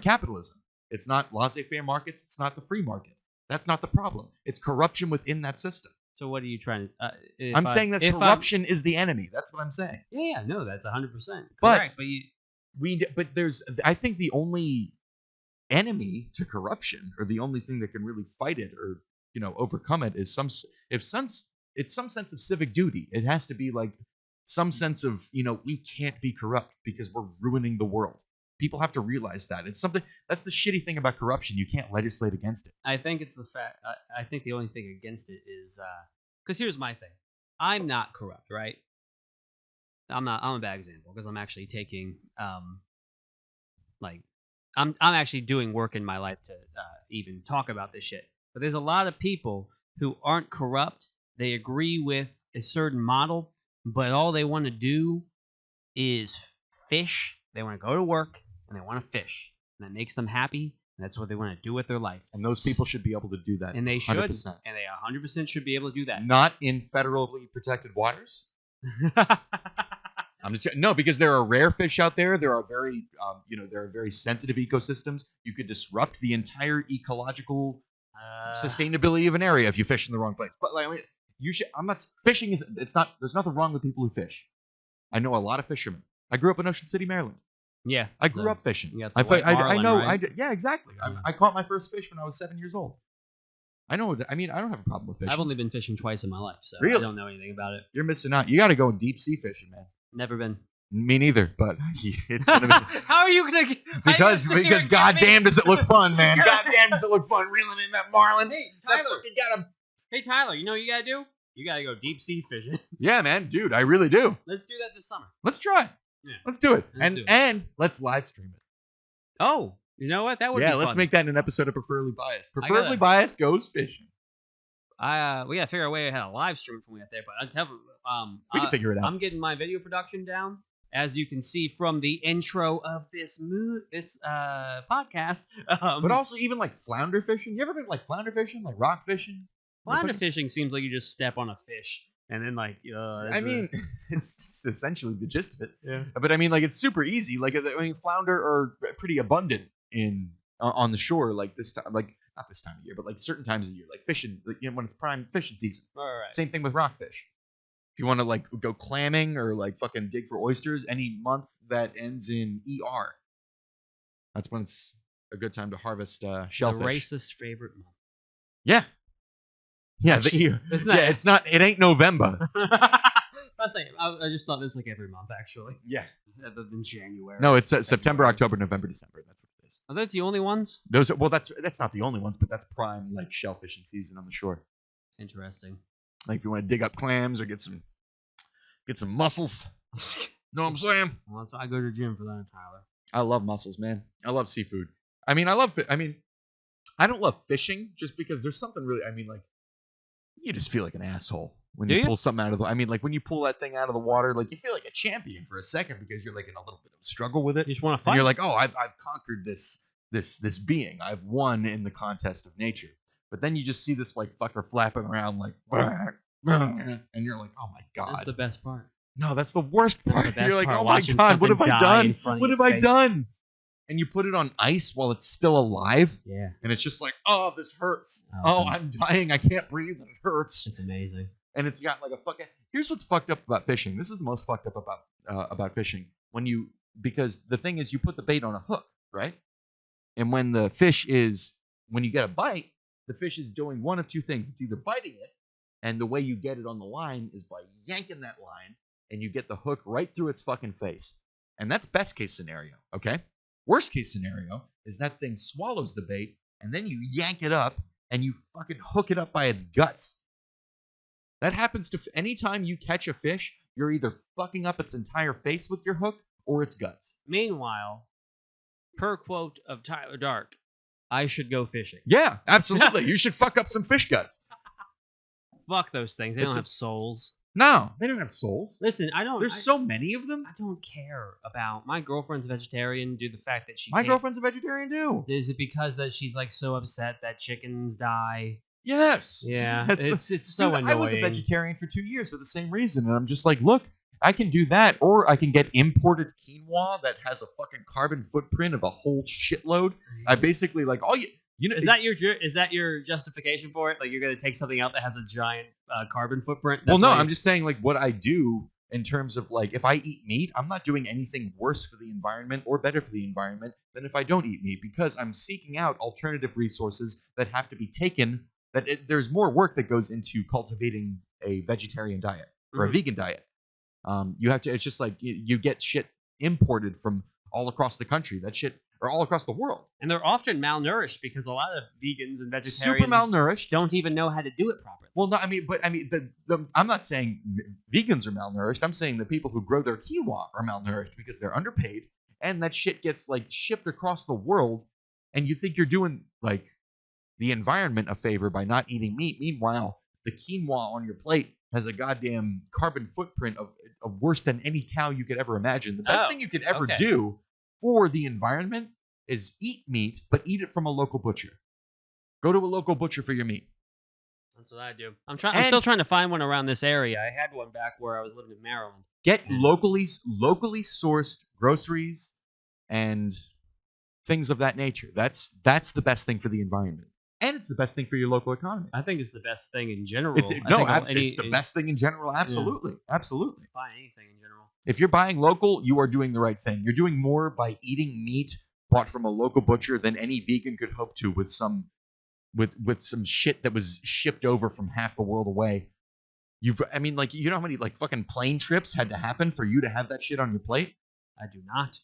capitalism. It's not laissez-faire markets. It's not the free market. That's not the problem. It's corruption within that system. So what are you trying to? I'm saying that corruption is the enemy. That's what I'm saying. Yeah, no, that's 100% But- correct. But I think the only enemy to corruption, or the only thing that can really fight it or overcome it, is some sense of civic duty. It has to be like some sense of we can't be corrupt because we're ruining the world. People have to realize that. It's something that's the shitty thing about corruption. You can't legislate against it. I think it's the fact. I think the only thing against it is because here's my thing. I'm not corrupt, right? I'm a bad example because I'm actually taking I'm actually doing work in my life to even talk about this shit. But there's a lot of people who aren't corrupt. They agree with a certain model, but all they want to do is fish. They want to go to work and they want to fish, and that makes them happy. And that's what they want to do with their life. And those people should be able to do that. And they should. 100%. And they 100% should be able to do that. Not in federally protected waters. I'm just no, because there are rare fish out there. There are very, there are very sensitive ecosystems. You could disrupt the entire ecological sustainability of an area if you fish in the wrong place. But you should. I'm not fishing. It's not. There's nothing wrong with people who fish. I know a lot of fishermen. I grew up in Ocean City, Maryland. Yeah. I grew up fishing. You got the white I marlin, know. right? Yeah, exactly. I caught my first fish when I was 7 years old. I know. I mean, I don't have a problem with fishing. I've only been fishing twice in my life, so I Really? don't know anything about it. You're missing out. You got to go deep sea fishing, man. Never been. Me neither. But it's gonna be How are you gonna? because goddamn does it look fun, man. You're- Goddamn does it look fun reeling in that marlin. Hey That Tyler. fucking got him. Hey Tyler, you know what you gotta do? You gotta go deep sea fishing. Yeah, man, dude, I really do. Let's do that this summer. Let's try. Yeah. Let's do it. Let's do it. And let's live stream it. Oh, you know what? That would Yeah, be let's fun. make that an episode of Preferably Biased. I Preferably gotta- Biased goes fishing. We gotta figure out a way how to live stream from out there. But I'm telling We can figure it out. I'm getting my video production down, as you can see from the intro of this podcast. But also even like flounder fishing. You ever been like flounder fishing, like rock fishing? flounder fishing seems like you just step on a fish and then like. I mean, it's essentially the gist of it. yeah. But I mean, like it's super easy. Like I mean, flounder are pretty abundant on the shore. Like this time, like not this time of year, but like certain times of year, like fishing. Like, when it's prime fishing season. All right. Same thing with rockfish. If you want to like go clamming or like fucking dig for oysters, any month that ends in ER, that's when it's a good time to harvest The shellfish. racist favorite month. Yeah. Yeah, Isn't that- yeah, it's not. It ain't November. I was saying, I just thought it's like every month actually, Yeah. other than January. No, it's September, October, November, December. That's what it is. Are they the only ones? Those are, well, that's not the only ones, but that's prime like shellfishing season on the shore. Interesting. Like if you want to dig up clams or get some mussels. Know what I'm saying? Well, that's why I go to the gym for that, Tyler. I love mussels, man. I love seafood. I mean, I don't love fishing just because there's something really. I mean, like you just feel like an asshole when Do you you? pull something out of the. I mean, like when you pull that thing out of the water, like you feel like a champion for a second because you're like in a little bit of a struggle with it. You just want to And fight. you're like, oh, I've conquered this being. I've won in the contest of nature. But then you just see this like fucker flapping around like, and you're like, oh my god. That's the best part. No, that's the worst That's the part. best You're like, part, oh my watching god, what have something I die in done? front of What your have I face. done? And you put it on ice while it's still alive, Yeah, and it's just like, oh, this hurts. Oh, Oh, I'm dying. I can't breathe, and it hurts. it's amazing. And it's got like a fucking. Here's what's fucked up about fishing. This is the most fucked up about fishing. Because the thing is, you put the bait on a hook, right? And when you get a bite, the fish is doing one of two things. It's either biting it, and the way you get it on the line is by yanking that line, and you get the hook right through its fucking face. And that's best case scenario, okay? Worst case scenario is that thing swallows the bait, and then you yank it up, and you fucking hook it up by its guts. That happens to anytime you catch a fish, you're either fucking up its entire face with your hook or its guts. Meanwhile, per quote of Tyler Dark, I should go fishing. Yeah, absolutely. You should fuck up some fish guts. Fuck those things. They It's don't a- have souls. No, they don't have souls. Listen, I don't. There's so many of them. I don't care about my girlfriend's vegetarian. Due to the fact that she. My can't- girlfriend's a vegetarian too. Is it because that she's like so upset that chickens die? Yes. Yeah, That's- it's so Dude, annoying. I was a vegetarian for 2 years for the same reason, and I'm just like, look, I can do that, or I can get imported quinoa that has a fucking carbon footprint of a whole shitload. I basically like all you know. Is that your justification for it? Like you're gonna take something out that has a giant carbon footprint? Well, That's no, why I'm you- just saying like what I do in terms of like if I eat meat, I'm not doing anything worse for the environment or better for the environment than if I don't eat meat because I'm seeking out alternative resources that have to be taken. There's more work that goes into cultivating a vegetarian diet or a Mhm. vegan diet. You have to. It's just like you get shit imported from all across the country. That shit or all across the world. and they're often malnourished because a lot of vegans and Super vegetarians malnourished. don't even know how to do it properly. Well, no, I'm not saying vegans are malnourished. I'm saying the people who grow their quinoa are malnourished because they're underpaid, and that shit gets like shipped across the world, and you think you're doing like the environment a favor by not eating meat. Meanwhile, the quinoa on your plate has a goddamn carbon footprint of worse than any cow you could ever imagine. The best Oh, thing you could ever okay. do for the environment is eat meat, but eat it from a local butcher. Go to a local butcher for your meat. That's what I do. I'm trying. And- I'm still trying to find one around this area. I had one back where I was living in Maryland. Get locally sourced groceries and things of that nature. That's the best thing for the environment, and it's the best thing for your local economy. I think it's the best thing in general. It's I think it's the best thing in general. Absolutely, absolutely. Buy anything in general. If you're buying local, you are doing the right thing. You're doing more by eating meat bought from a local butcher than any vegan could hope to with some with some shit that was shipped over from half the world away. I mean, like, you know how many like fucking plane trips had to happen for you to have that shit on your plate? I do not.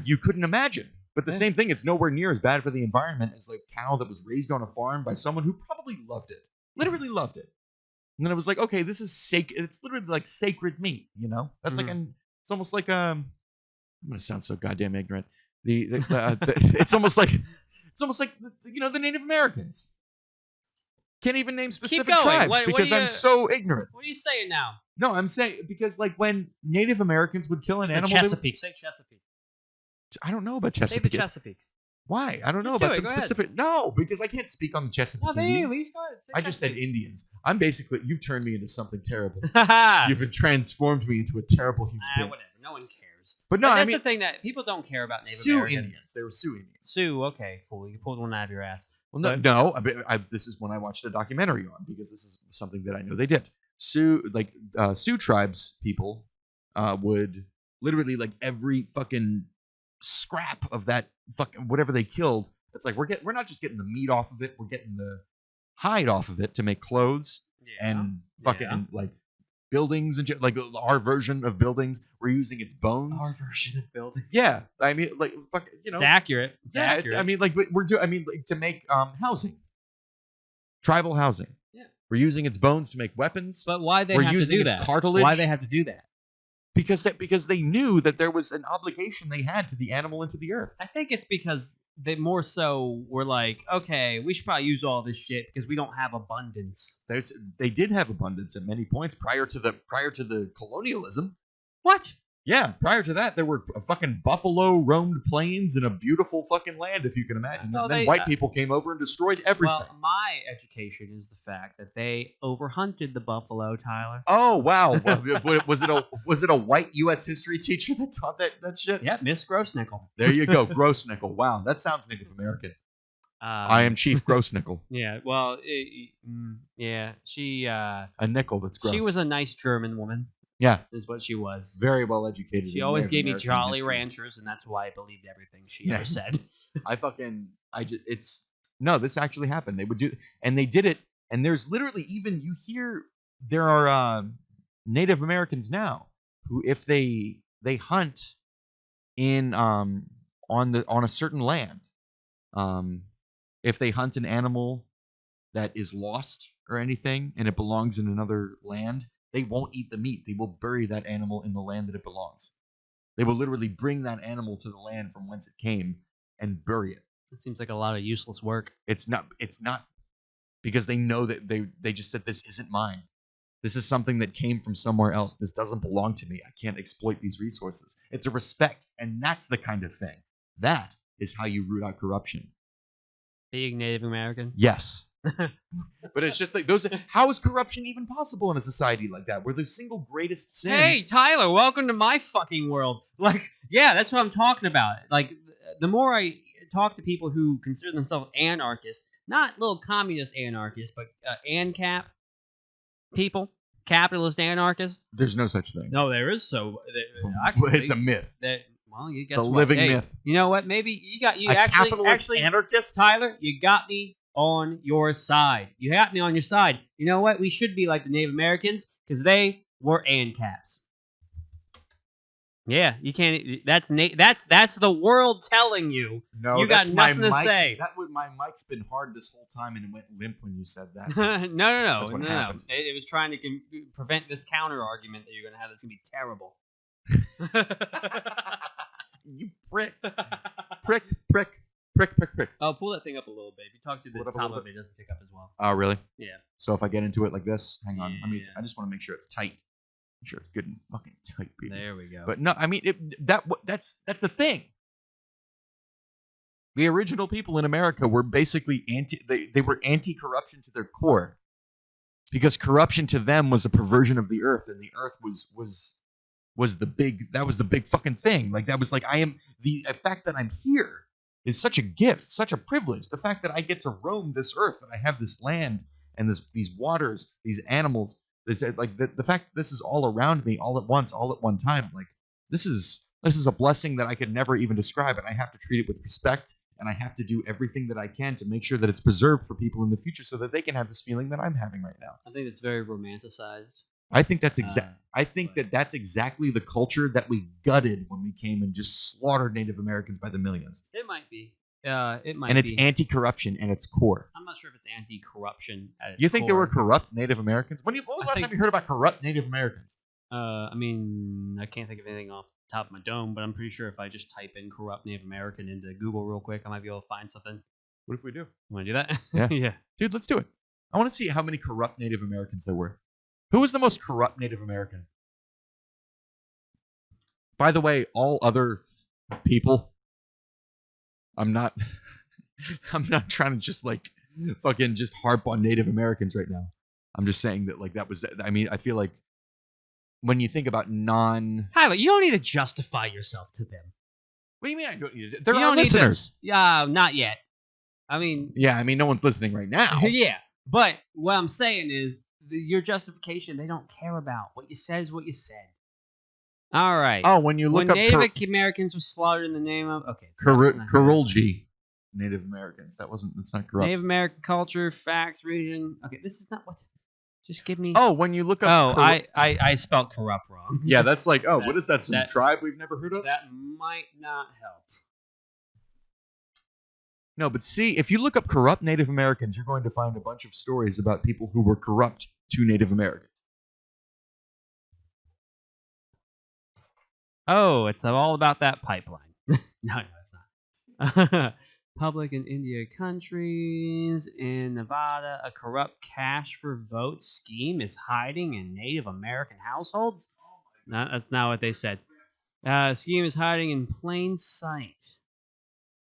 You couldn't imagine. But the Yeah. same thing, it's nowhere near as bad for the environment as like cow that was raised on a farm by someone who probably loved it, literally loved it. And then it was like, okay, this is sacred. It's literally like sacred meat, you know. That's like it's almost like I'm gonna sound so goddamn ignorant. It's almost like you know, the Native Americans. Can't even name specific going. tribes What because do you- I'm so ignorant. What are you saying now? No, I'm saying because like when Native Americans would kill an The animal, they would- Chesapeake. Say Chesapeake. I don't know about Say the Chesapeake. Chesapeake. Why? I don't know Just do about it, the go ahead. specific. No, because I can't speak on the Chesapeake. No, they Indians. at least go ahead. Say I just said Chesapeake. Indians. I'm basically you've turned me into something terrible. Haha. You've transformed me into a terrible human being. Whatever. No one cares. But no, But I that's mean the thing that people don't care about Native Sioux Americans. Indians. They were Sioux Indians. Sioux, okay, cool. You pulled one out of your ass. Well, no. This is one I watched a documentary on because this is something that I know they did. Sioux tribes people would literally like every fucking scrap of that fucking whatever they killed. It's like we're not just getting the meat off of it, we're getting the hide off of it to make clothes and fucking like buildings and shit. Like our version of buildings, we're using its bones. Our version of building. Yeah, I mean, like, fuck, you know, It's accurate. It's yeah, accurate. it's. I mean, like, like, to make housing, tribal housing. Yeah. We're using its bones to make weapons but why they we're have to using do its that? cartilage. Why they have to do that? because they knew that there was an obligation they had to the animal and to the earth. I think it's because they more so were like, okay, we should probably use all this shit because we don't have abundance. They did have abundance at many points prior to the colonialism. What? Yeah, prior to that, there were fucking buffalo roamed plains and a beautiful fucking land, if you can imagine. No, and then they- white people came over and destroyed everything. Well, my education is the fact that they overhunted the buffalo, Tyler. Oh wow! Was it a white U.S. history teacher that taught that shit? Yeah, Miss Grossnickel. There you go, Grossnickel. Wow, that sounds Native American. I am Chief Grossnickel. Yeah, well, yeah, she A nickel that's gross. she was a nice German woman, yeah, is what she was. very well educated. She in always Native gave me American Jolly history. Ranchers, and that's why I believed everything she Yeah. ever said. This actually happened. They would do, and they did it. And there's literally even there are Native Americans now who, if they hunt in on a certain land, if they hunt an animal that is lost or anything and it belongs in another land, they won't eat the meat. They will bury that animal in the land that it belongs. They will literally bring that animal to the land from whence it came and bury it. It seems like a lot of useless work. It's not because they know that they just said, this isn't mine. This is something that came from somewhere else. This doesn't belong to me. I can't exploit these resources. It's a respect, and that's the kind of thing. That is how you root out corruption. Being Native American. Yes. But it's just like how is corruption even possible in a society like that where the single greatest sin? Hey, Tyler, welcome to my fucking world. Like, yeah, that's what I'm talking about. Like, the more I talk to people who consider themselves anarchists, not little communist anarchists, but ANCAP people, capitalist anarchists. There's no such thing. No, there is. So, actually, It's a myth. well, you guess It's a what? living Hey, myth. You know what? Maybe you A capitalist actually, anarchist? Tyler, you got me on your side. You got me on your side. You know what? We should be like the Native Americans because they were ANCAPs. Yeah, you can't. That's the world telling you. No, You got that's my nothing to mic. say. That was my mic's been hard this whole time, and it went limp when you said that. no. That's what no. happened. It was trying to prevent this counter argument that you're going to have. That's going to be terrible. You prick. Oh, pull that thing up a little bit. If you talk to the Pull it up a top little of it, doesn't pick up as well. Oh, really? Yeah. So if I get into it like this, hang on. Yeah. I just want to make sure it's tight. Make sure it's good and fucking tight, baby. There we go. But no, I mean that's a thing. The original people in America were basically they were anti-corruption to their core. Because corruption to them was a perversion of the earth, and the earth was the big fucking thing. Like that was like the fact that I'm here is such a gift, such a privilege. The fact that I get to roam this earth, that I have this land and these waters, these animals, like the fact that this is all around me, all at once, all at one time. Like this is a blessing that I could never even describe, and I have to treat it with respect and I have to do everything that I can to make sure that it's preserved for people in the future so that they can have this feeling that I'm having right now. I think it's very romanticized. I think that's I think but- that's exactly the culture that we gutted when we came and just slaughtered Native Americans by the millions. It might be. It might And it's be. anti-corruption and its core. I'm not sure if it's anti-corruption. At its You think there were core. corrupt Native Americans? When was the last think- time you heard about corrupt Native Americans? I mean, I can't think of anything off the top of my dome, but I'm pretty sure if I just type in corrupt Native American into Google real quick, I might be able to find something. What if we do? Want to do that? Yeah. Yeah. Dude, let's do it. I want to see how many corrupt Native Americans there were. Who was the most corrupt Native American? By the way, all other people, I'm not trying to just like fucking just harp on Native Americans right now. I'm just saying that like that was, I mean, I feel like when you think about Tyler, you don't need to justify yourself to them. what do you mean I don't need it? They're You our don't need to- listeners. Not yet. I mean, Yeah, I mean, no one's listening right now. yeah. But what I'm saying is your justification, they don't care about. What you said is what you said. All right. Oh, when you look when up Native Americans were slaughtered in the name of... Okay. so that's not- Kurulji Native Americans. That's not corrupt. Native American culture, facts, region. Okay, this is not what... Just give me... Oh, when you look up Oh, I spelled corrupt wrong. Yeah, that's like, oh, That- what is that? Some that- tribe we've never heard of? That might not help. No, but see, if you look up corrupt Native Americans, you're going to find a bunch of stories about people who were corrupt to Native Americans. Oh, it's all about that pipeline. No, it's not. Public and India countries. In Nevada, a corrupt cash for votes scheme is hiding in Native American households. No, that's not what they said. Scheme is hiding in plain sight.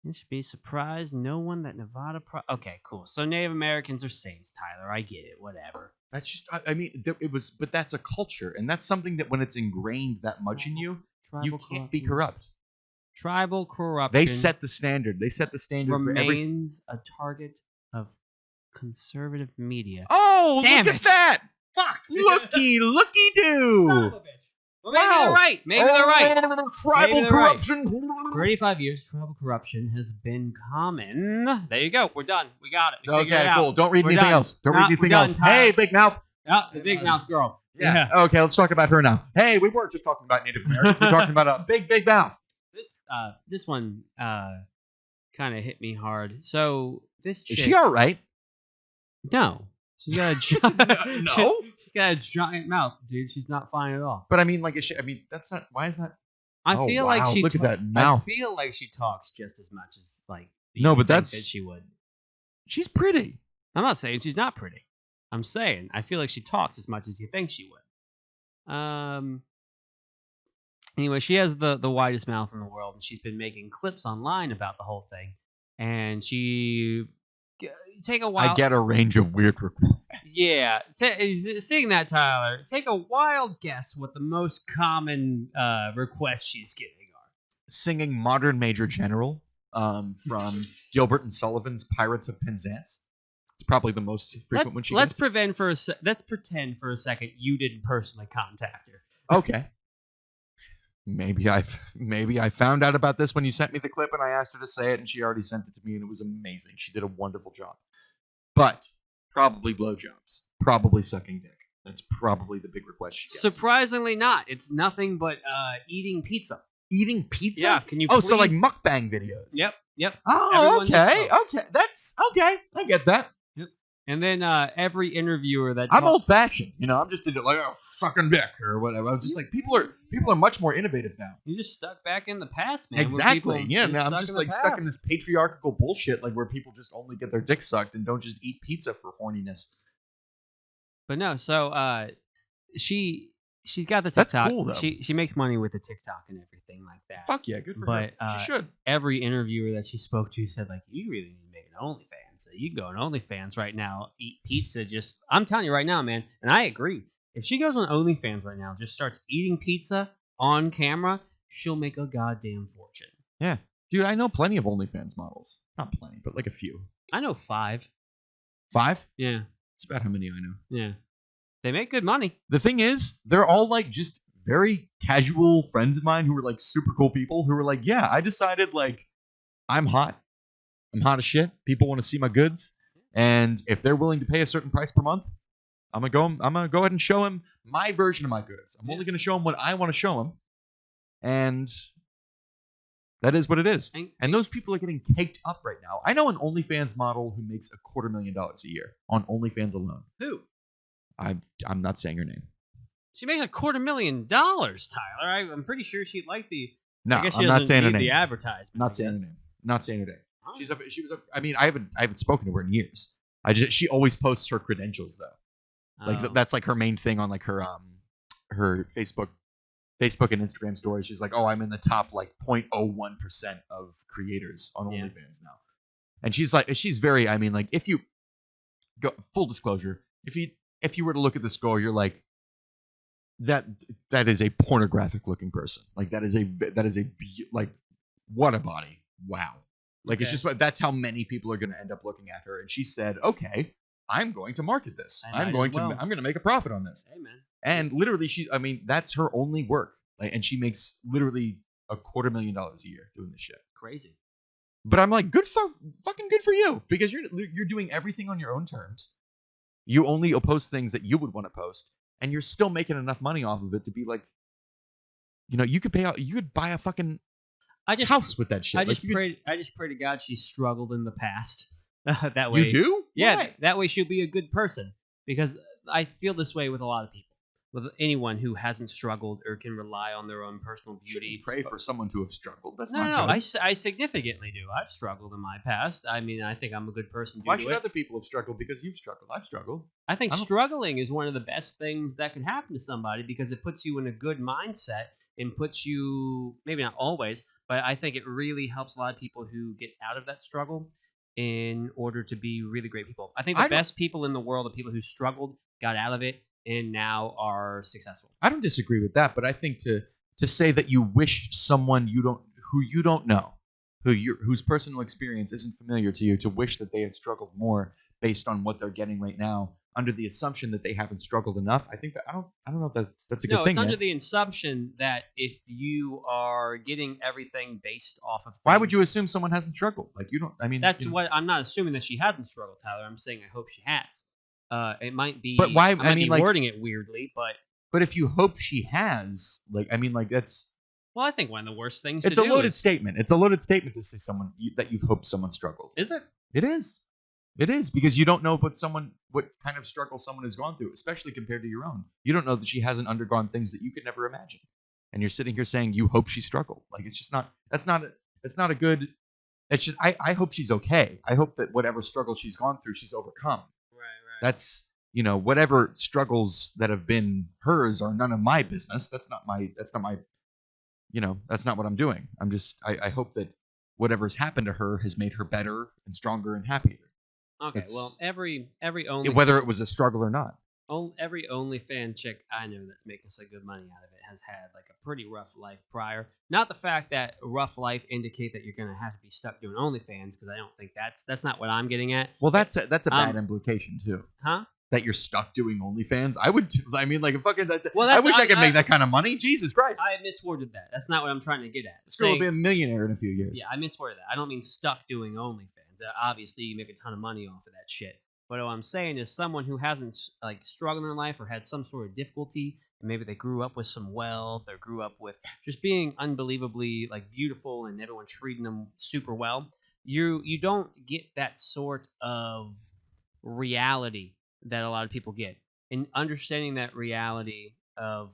You should be surprised. No one that Nevada. Okay, cool. So Native Americans are saints, Tyler. I get it. Whatever. That's just, I mean, it was, but that's a culture, and that's something that when it's ingrained that much in you, you can't be corrupt. Tribal corruption. They set the standard. They set the standard for every. Remains a target of conservative media. Oh, Damn look it. at that! Fuck! Looky Son do! of a bitch. Well, maybe they're right. Maybe they're right. Tribal Maybe they're right. corruption. For 85 years, tribal corruption has been common. There you go. We're done. We got it. We figured Okay, it out. cool. Don't read We're anything done. else. Don't Nah, read we're anything done, else. Tyler. Hey, big mouth. Oh, the big mouth girl. Yeah. Okay, let's talk about her now. Hey, we weren't just talking about Native Americans. We're talking about a big mouth. This one kind of hit me hard. So this chick, Is she all right? No. She's got a giant, No? She's got a giant mouth, dude. She's not fine at all. But I mean, like, is she, I mean, that's not. Why is that? I Oh, feel like wow, she look at that I mouth. feel like she talks just as much as like No, you but think that's- that she would. She's pretty. I'm not saying she's not pretty. I'm saying I feel like she talks as much as you think she would. Anyway, she has the widest mouth in the world, and she's been making clips online about the whole thing. And she take a while. I get a range of weird requests. Yeah, seeing that, Tyler, take a wild guess what the most common requests she's getting are. Singing Modern Major General from Gilbert and Sullivan's Pirates of Penzance. It's probably the most frequent one she Let's gets. pretend for a second you didn't personally contact her. Okay. Maybe I found out about this when you sent me the clip and I asked her to say it and she already sent it to me and it was amazing. She did a wonderful job. But probably blowjobs. Probably sucking dick. That's probably the big request she gets. Surprisingly not. It's nothing but eating pizza. Eating pizza? Yeah, can you Oh, so like please- mukbang videos. Yep. Oh, Everyone okay. just Okay. That's okay. I get that. And then every interviewer that I'm old fashioned. You know, I'm just into like sucking dick or whatever. I was just like people are much more innovative now. You're just stuck back in the past, man. where Exactly. people- Yeah, you're man. I'm stuck just in the like stuck in past. this patriarchal bullshit, like where people just only get their dick sucked and don't just eat pizza for horniness. But no, so she's got the That's TikTok. cool, though. She makes money with the TikTok and everything like that. Fuck yeah, good for But, her. She should. Every interviewer that she spoke to said like, you really need to make an OnlyFans. So you can go on OnlyFans right now, eat pizza. Just I'm telling you right now, man, and I agree. If she goes on OnlyFans right now, just starts eating pizza on camera, she'll make a goddamn fortune. Yeah. Dude, I know plenty of OnlyFans models. Not plenty, but like a few. I know 5. 5? Yeah, That's about how many I know. yeah. They make good money. The thing is, they're all like just very casual friends of mine who were like super cool people who were like, yeah, I decided like I'm hot I'm hot as shit. People want to see my goods, and if they're willing to pay a certain price per month, I'm gonna go ahead and show him my version of my goods. I'm only gonna show him what I want to show him, and that is what it is. And those people are getting caked up right now. I know an OnlyFans model who makes $250,000 a year on OnlyFans alone. Who? I'm not saying her name. She makes $250,000, Tyler. I'm pretty sure she'd like the. No, I guess she I'm not doesn't saying her need name. the advertisement. Not saying her name. Not saying her name. Oh. She was. I mean, I haven't spoken to her in years. She always posts her credentials though. Like Oh. that's like her main thing on like her Facebook and Instagram stories. She's like, oh, I'm in the top like 0.01% of creators on Yeah. OnlyFans now, and she's very. I mean, like if you go full disclosure, if you were to look at this girl, you're like, that is a pornographic looking person. Like that is like what a body. Wow. Like it's just that's how many people are going to end up looking at her. And she said, okay, I'm going to market this. I'm going to make a profit on this. Hey, man. And literally that's her only work. Like, and she makes literally $250,000 a year doing this shit. Crazy. But I'm like, fucking good for you, because you're doing everything on your own terms. You only post things that you would want to post, and you're still making enough money off of it to be like, you could buy a fucking house with that shit. I just pray to God she struggled in the past. That way, you do? Yeah, Why? that way she'll be a good person. Because I feel this way with a lot of people, with anyone who hasn't struggled or can rely on their own personal beauty. Pray for someone to have struggled. That's No, not good. I significantly do. I've struggled in my past. I mean, I think I'm a good person. Why should other people have struggled because you've struggled? I've struggled. I think struggling is one of the best things that can happen to somebody, because it puts you in a good mindset and puts you, maybe not always, but I think it really helps a lot of people who get out of that struggle in order to be really great people. I think the best people in the world are people who struggled, got out of it, and now are successful. I don't disagree with that, but I think to say that you wish someone who you don't know, whose personal experience isn't familiar to you, to wish that they had struggled more based on what they're getting right now, under the assumption that they haven't struggled enough. I think that I don't know if that's a good thing. No, it's under man. the assumption that if you are getting everything based off of Why would you things- assume someone hasn't struggled? Like you don't. I mean, That's what I'm not assuming that she hasn't struggled, Tyler. I'm saying I hope she has. It might be. But why? I might be like, wording it weirdly, but if you hope she has, that's. well, I think one of the worst things. It's to a do loaded is, statement. It's a loaded statement to say that you've hoped someone struggled. Is it? It is. It is, because you don't know what kind of struggle someone has gone through, especially compared to your own. You don't know that she hasn't undergone things that you could never imagine, and you're sitting here saying you hope she struggled. Like it's just not. That's not a good. It's just I hope she's okay. I hope that whatever struggle she's gone through, she's overcome. Right. That's whatever struggles that have been hers are none of my business. That's not my. That's not what I'm doing. I'm just. I hope that whatever's happened to her has made her better and stronger and happier. Okay, well, every whether it was a struggle or not. Every OnlyFans chick I know that's making some good money out of it has had like a pretty rough life prior. Not the fact that rough life indicate that you're gonna have to be stuck doing OnlyFans, because I don't think that's not what I'm getting at. Well, that's a bad implication too. Huh? That you're stuck doing OnlyFans. I would. I mean, like a fucking. Well, I wish I could make that kind of money. Jesus Christ! I misworded that. That's not what I'm trying to get at. This girl will be a millionaire in a few years. Yeah, I misworded that. I don't mean stuck doing OnlyFans. Obviously, you make a ton of money off of that shit. But what I'm saying is someone who hasn't like struggled in their life or had some sort of difficulty, and maybe they grew up with some wealth or grew up with just being unbelievably like beautiful and everyone treating them super well. You don't get that sort of reality that a lot of people get. And understanding that reality of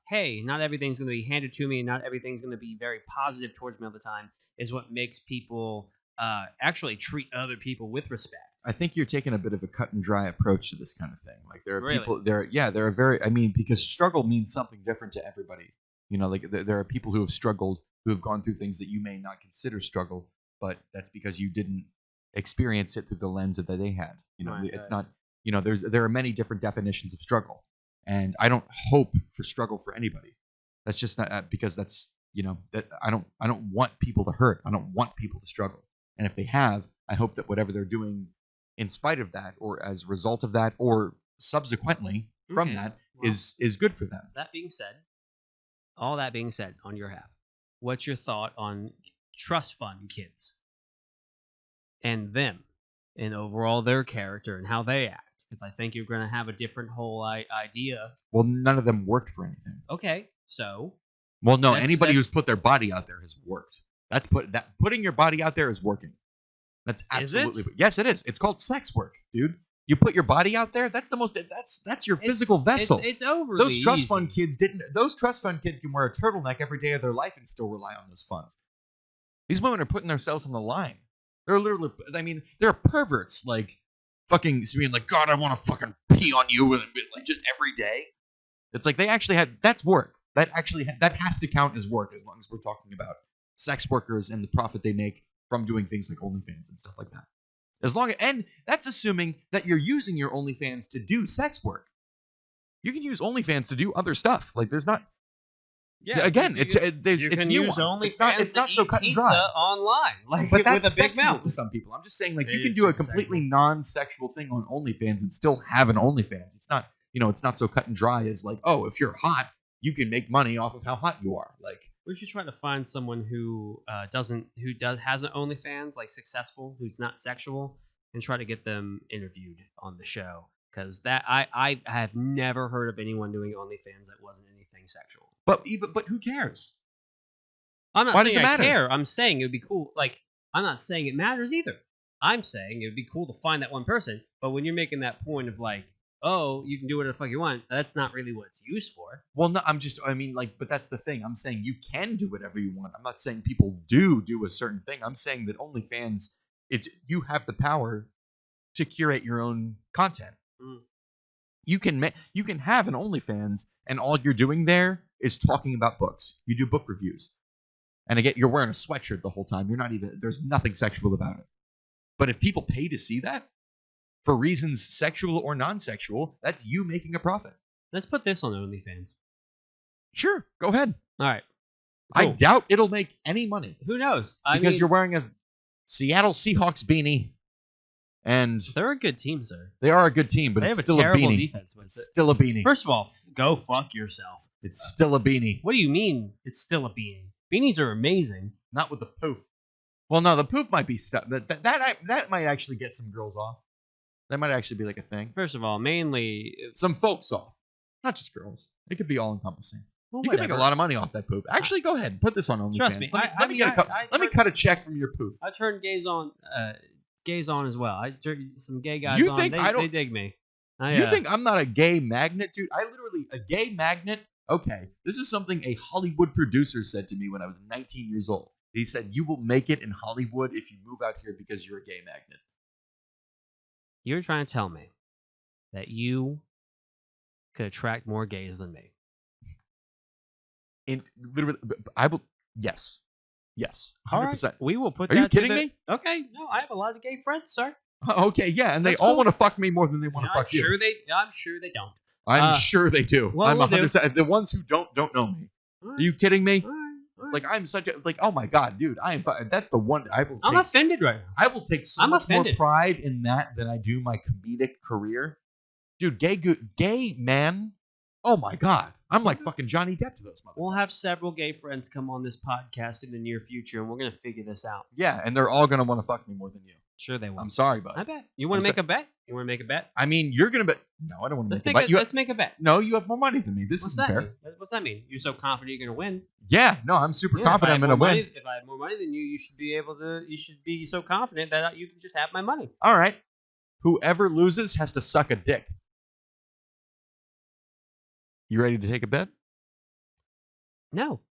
hey, not everything's going to be handed to me, and not everything's going to be very positive towards me all the time, is what makes people actually treat other people with respect. I think you're taking a bit of a cut and dry approach to this kind of thing. Like there are Really? people there. Yeah, there are very. I mean, because struggle means something different to everybody. Like there are people who have struggled, who have gone through things that you may not consider struggle, but that's because you didn't experience it through the lens that they had. Right, it's not. There are many different definitions of struggle, and I don't hope for struggle for anybody. That's just not because that's that I don't want people to hurt. I don't want people to struggle. And if they have, I hope that whatever they're doing in spite of that, or as a result of that, or subsequently from that, is good for them. All that being said, on your half, what's your thought on trust fund kids? and them, and overall their character and how they act. Because I think you're going to have a different whole idea. Well, none of them worked for anything. Okay, so Well, no, That's- anybody that's- who's put their body out there has worked. Putting your body out there is working. That's Is it? absolutely yes, it is. It's called sex work, dude. You put your body out there. That's the most. That's your physical vessel. It's overly Those trust easy. fund kids didn't. Those trust fund kids can wear a turtleneck every day of their life and still rely on those funds. These women are putting themselves on the line. They're literally. I mean, they're perverts. Like fucking being like, God, I want to fucking pee on you, and like just every day. It's like they actually had. That's work. That actually that has to count as work as long as we're talking about sex workers and the profit they make from doing things like OnlyFans and stuff like that. And that's assuming that you're using your OnlyFans to do sex work. You can use OnlyFans to do other stuff. Like there's not. Yeah, Again, you it's can- there's you it's can use nuanced. It's not to so eat cut and pizza dry. online, like But that's with a big sexual mouth. to some people. I'm just saying, like It you can is do a super completely sexual. non-sexual thing on OnlyFans and still have an OnlyFans. It's not, it's not so cut and dry as like, oh, if you're hot, you can make money off of how hot you are. Like, We should try to find someone who has an OnlyFans, like successful, who's not sexual, and try to get them interviewed on the show. Because that I have never heard of anyone doing OnlyFans that wasn't anything sexual. but who cares? I'm not Why saying does it I matter? care. I'm saying it would be cool. Like, I'm not saying it matters either. I'm saying it would be cool to find that one person. But when you're making that point of like, oh, you can do whatever the fuck you want, that's not really what it's used for. Well, no, but that's the thing. I'm saying you can do whatever you want. I'm not saying people do a certain thing. I'm saying that OnlyFans, you have the power to curate your own content. Mm. You can have an OnlyFans, and all you're doing there is talking about books. You do book reviews, and again, you're wearing a sweatshirt the whole time. There's nothing sexual about it. But if people pay to see that, for reasons sexual or non-sexual, that's you making a profit. Let's put this on OnlyFans. Sure, go ahead. All right. I Cool. doubt it'll make any money Who knows? because you're wearing a Seattle Seahawks beanie, and they're a good team, sir. they are a good team, but They it's have a still a terrible beanie. defense. But It's still a beanie. first of all, go fuck yourself. It's still a beanie. What do you mean it's still a beanie? Beanies are amazing. Not with the poof. Well, no, the poof might be stuff that might actually get some girls off. That might actually be like a thing. First of all, mainly Some folks off, not just girls. It could be all encompassing. well, You can make a whatever. lot of money off that poop. Actually, go ahead and put this on OnlyFans. Trust me, Let me cut a check from your poop. I turn gays on as well. I turn some gay guys You on. think they, I don't- they dig me. You think I'm not a gay magnet, dude? A gay magnet. Okay, this is something a Hollywood producer said to me when I was 19 years old. He said, "You will make it in Hollywood if you move out here because you're a gay magnet." you're trying to tell me that you could attract more gays than me? In literally, I will. Yes, 100%. All right, we will put. Are you that to kidding the- me? Okay, no, I have a lot of gay friends, sir. Okay, yeah, and they That's all cool. want to fuck me more than they want to I'm fuck you. sure they don't. I'm sure they do. well, I'm we'll do. 100%. The ones who don't know me. All Are right, you kidding me? all right, all right. Like I'm such a oh my god, dude! That's the one I will. I'm take, offended right now. I will take so I'm much offended. more pride in that than I do my comedic career, dude. Gay man. Oh my god, I'm like fucking Johnny Depp to those motherfuckers. We'll have several gay friends come on this podcast in the near future, and we're gonna figure this out. Yeah, and they're all gonna want to fuck me more than you. Sure, they will. I'm sorry, bud. I bet. You want I'm to make a bet? You want to make a bet? I mean, you're gonna bet. No, I don't want to Let's make make a bet. let's make a bet. No, you have more money than me. This What's isn't that fair. mean? What's that mean? You're so confident you're gonna win. Yeah, no, I'm super Yeah, if I confident I'm had gonna more win. money- If I had more money than you, you should be able to. You should be so confident that you can just have my money. All right. Whoever loses has to suck a dick. You ready to take a bet? No.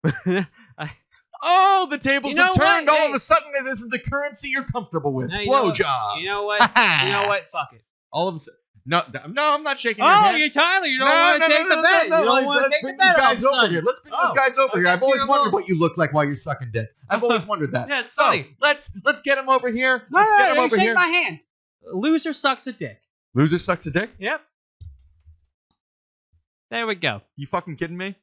Oh, the tables You know have turned. what? All Hey. of a sudden, it isn't the currency you're comfortable with. No, you know what? Blowjobs. You know what? You know what? Fuck it. All of a sudden, no, I'm not shaking your Oh, hand. you're Tyler. You don't want to take the bet. You don't want to Let's take bring the bet. these all of guys a over sudden. here. Let's bring Oh, those guys over I here. I've guess always you're wondered alone. what you look like while you're sucking dick. I've always wondered that. Yeah, it's so funny. let's get him over here. No, Let's no, get no, him you over shake here. my hand. Loser sucks a dick. Loser sucks a dick. Yep. There we go. You fucking kidding me?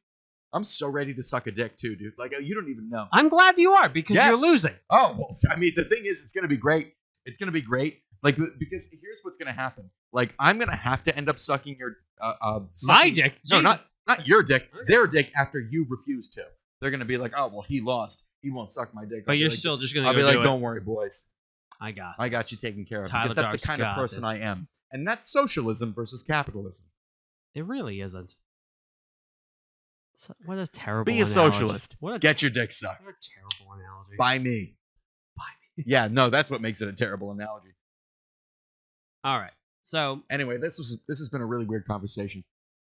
I'm so ready to suck a dick too, dude. Like you don't even know. I'm glad you are because Yes. you're losing. Oh, well, I mean, the thing is, it's going to be great. It's going to be great. Like, because here's what's going to happen. Like, I'm going to have to end up sucking your, My sucking- dick. No, Jesus. not your dick. Okay. Their dick after you refuse to. They're going to be like, oh, well, he lost. He won't suck my dick. But I'll be you're like, still just gonna. I'll go be like, do it. don't worry, boys. I got you this. taken care of. Tyler Because that's Dark's the kind of got person this. I am. And that's socialism versus capitalism. It really isn't. What a terrible Be a analogy. socialist. What a Get your dick sucked. What a terrible analogy. By me. By me. Yeah, no, that's what makes it a terrible analogy. All right. So Anyway, this has been a really weird conversation.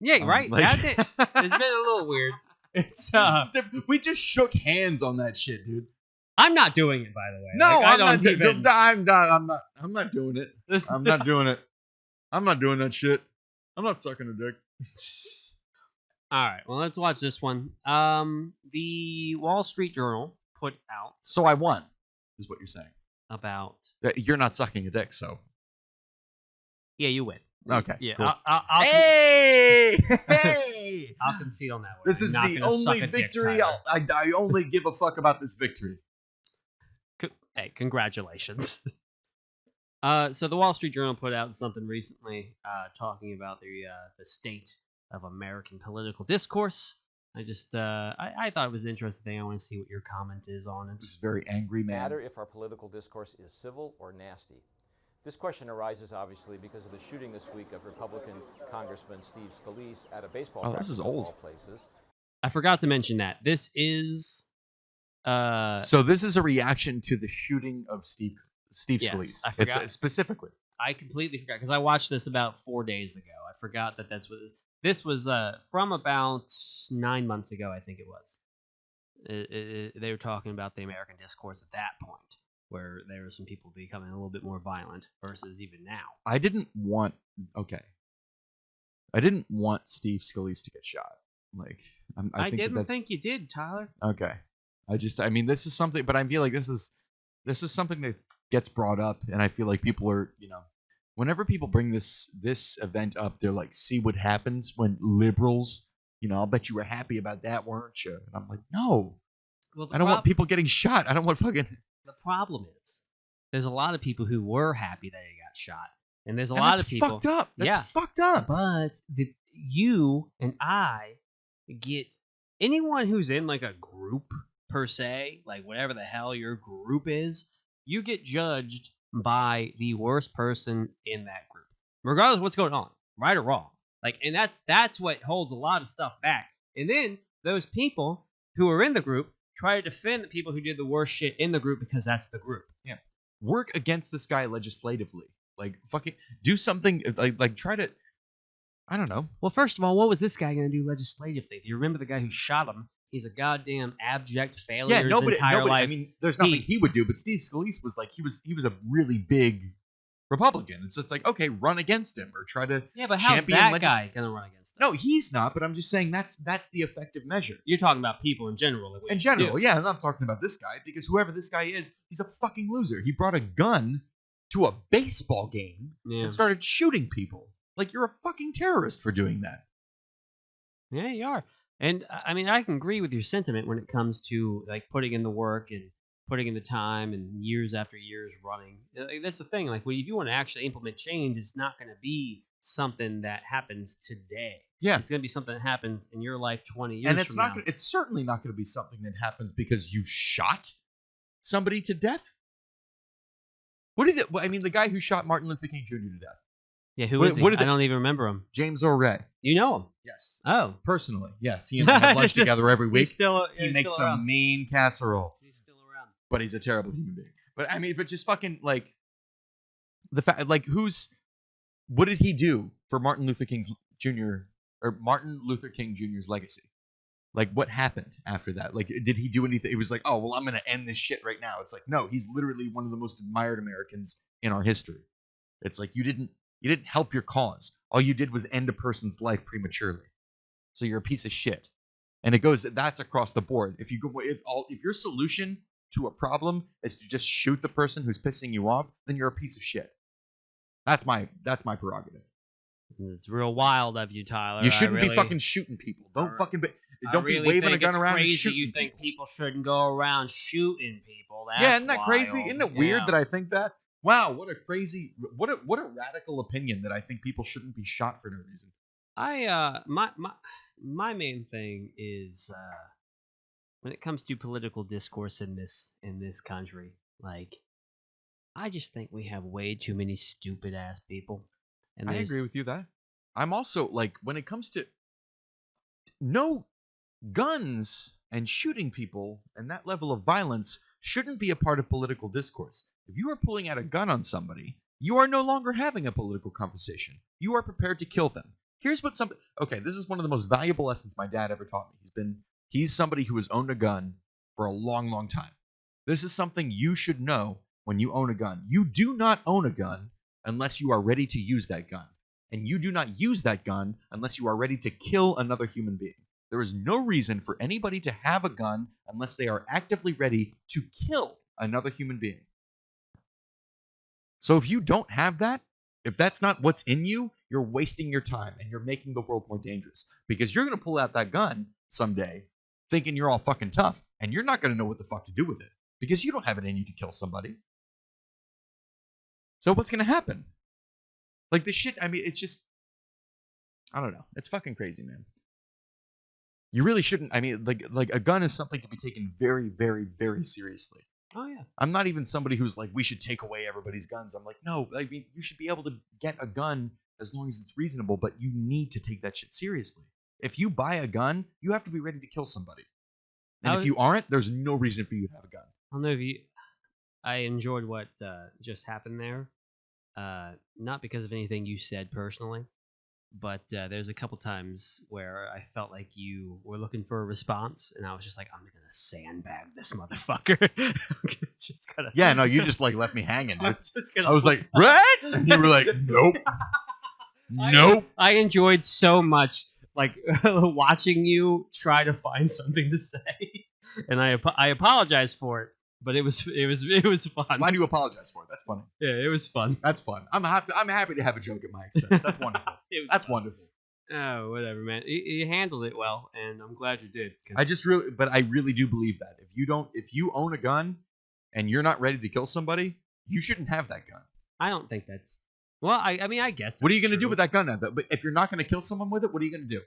yeah, right. like- Hasn't it? It's been a little weird. It's It's different. We just shook hands on that shit, dude. I'm not doing it, by the way. No, Like, I I'm not. don't even. I'm not doing it. This- I'm not doing it. I'm not doing that shit. I'm not sucking a dick. All right. Well, let's watch this one. The Wall Street Journal put out So I won, is what you're saying. about. You're not sucking a dick, so Yeah, you win. okay. Yeah. cool. I'll Hey, hey! I'll concede on that one. This I'm is not the gonna suck only a dick, victory. Tyler. I only give a fuck about this victory. Hey, congratulations. So the Wall Street Journal put out something recently talking about the state of American political discourse. I just I thought it was an interesting thing. I want to see what your comment is on it. This is a very angry man. Matter if our political discourse is civil or nasty? This question arises obviously because of the shooting this week of Republican Congressman Steve Scalise at a baseball Oh, practice this is of old. all places. I forgot to mention that this is So this is a reaction to the shooting of Steve Yes, Scalise. I forgot. It's, specifically. I completely forgot because I watched this about 4 days ago. I forgot that that's what this was from about 9 months ago. I think it was. They were talking about the American discourse at that point, where there were some people becoming a little bit more violent versus even now. I didn't want Steve Scalise to get shot. Like I think didn't that's, think you did, Tyler. Okay. I mean, this is something, but I feel like this is something that gets brought up, and I feel like people are, whenever people bring this event up, they're like, see what happens when liberals, I'll bet you were happy about that, weren't you? And I'm like, no, Well, I don't want people getting shot. I don't want fucking. The problem is, there's a lot of people who were happy that he got shot, and there's a And lot that's of people. fucked up. That's Yeah. fucked up. But you and I get anyone who's in like a group per se, like whatever the hell your group is, you get judged by the worst person in that group, regardless of what's going on, right or wrong. Like, and that's what holds a lot of stuff back. And then those people who are in the group try to defend the people who did the worst shit in the group because that's the group. Yeah. Work against this guy legislatively. Like fucking do something. Like try to. I don't know. Well, first of all, what was this guy going to do legislatively? If you remember the guy who shot him, he's a goddamn abject failure Yeah, his nobody. entire life. I mean, there's nothing he would do. But Steve Scalise was like he was a really big Republican. It's just like, okay, run against him or try to. Yeah, but how's champion that guy going to run against him? No, he's not. But I'm just saying that's the effective measure. You're talking about people in general. Like what In you general, do. yeah, I'm not talking about this guy because whoever this guy is, he's a fucking loser. He brought a gun to a baseball game Yeah. and started shooting people. Like you're a fucking terrorist for doing that. Yeah, you are. And I mean, I can agree with your sentiment when it comes to like putting in the work and putting in the time and years after years running. Like, that's the thing. Like, if you want to actually implement change, it's not going to be something that happens today. Yeah. It's going to be something that happens in your life 20 years And it's from not now. gonna, it's certainly not going to be something that happens because you shot somebody to death. What did I mean? The guy who shot Martin Luther King Jr. to death, Yeah, who what- is he? what did I they- don't even remember him. James O'Ray. You know him? Yes, Oh, personally, yes. He and I have lunch together every week. he's still. He he's makes still some around. mean casserole, He's still around. but he's a terrible human being. But I mean, but just fucking like the fact, like what did he do for Martin Luther King Jr.'s legacy? Like, what happened after that? Like, did he do anything? It was like, oh, well, I'm going to end this shit right now. It's like, no, he's literally one of the most admired Americans in our history. It's like you didn't help your cause. All you did was end a person's life prematurely. So you're a piece of shit. And it goes that's across the board. If your solution to a problem is to just shoot the person who's pissing you off, then you're a piece of shit. That's my prerogative. It's real wild of you, Tyler. You shouldn't I be fucking shooting people. Don't be really waving a think gun it's around and crazy shooting you think people. people shouldn't go around shooting people. That's Yeah, isn't that crazy? wild. Isn't it weird Yeah. that I think that? Wow, what a radical opinion that I think people shouldn't be shot for no reason. My main thing is when it comes to political discourse in this country, like I just think we have way too many stupid ass people. And I agree with you that. I'm also like, when it comes to no guns and shooting people and that level of violence shouldn't be a part of political discourse. If you are pulling out a gun on somebody, you are no longer having a political conversation. You are prepared to kill them. Here's what something. Okay, this is one of the most valuable lessons my dad ever taught me. He's somebody who has owned a gun for a long, long time. This is something you should know when you own a gun. You do not own a gun unless you are ready to use that gun. And you do not use that gun unless you are ready to kill another human being. There is no reason for anybody to have a gun unless they are actively ready to kill another human being. So if you don't have that, if that's not what's in you, you're wasting your time and you're making the world more dangerous. Because you're going to pull out that gun someday thinking you're all fucking tough, and you're not going to know what the fuck to do with it because you don't have it in you to kill somebody. So what's going to happen? Like this shit, I mean, it's just, I don't know. It's fucking crazy, man. You really shouldn't, I mean, like a gun is something to be taken very, very, very seriously. Oh, yeah. I'm not even somebody who's like, we should take away everybody's guns. I'm like, no, I mean, you should be able to get a gun as long as it's reasonable, but you need to take that shit seriously. If you buy a gun, you have to be ready to kill somebody. And if you aren't, there's no reason for you to have a gun. I don't know if you. I enjoyed what just happened there. Not because of anything you said personally, but there's a couple times where I felt like you were looking for a response, and I was just like, I'm gonna sandbag this motherfucker. Just gonna. Yeah, no, you just like left me hanging, dude. Gonna, I was like, what? And you were like, nope. Nope. I enjoyed so much like watching you try to find something to say, and I apologize for it, but it was fun. Why do you apologize for it? That's funny. Yeah, it was fun. That's fun. I'm happy to have a joke at my expense. That's wonderful. That's wonderful. Oh, whatever, man. You handled it well, and I'm glad you did. I really do believe that if you own a gun and you're not ready to kill somebody, you shouldn't have that gun. I don't think that's. Well, I mean, I guess. What are you going to do with that gun now? But if you're not going to kill someone with it, what are you going to do?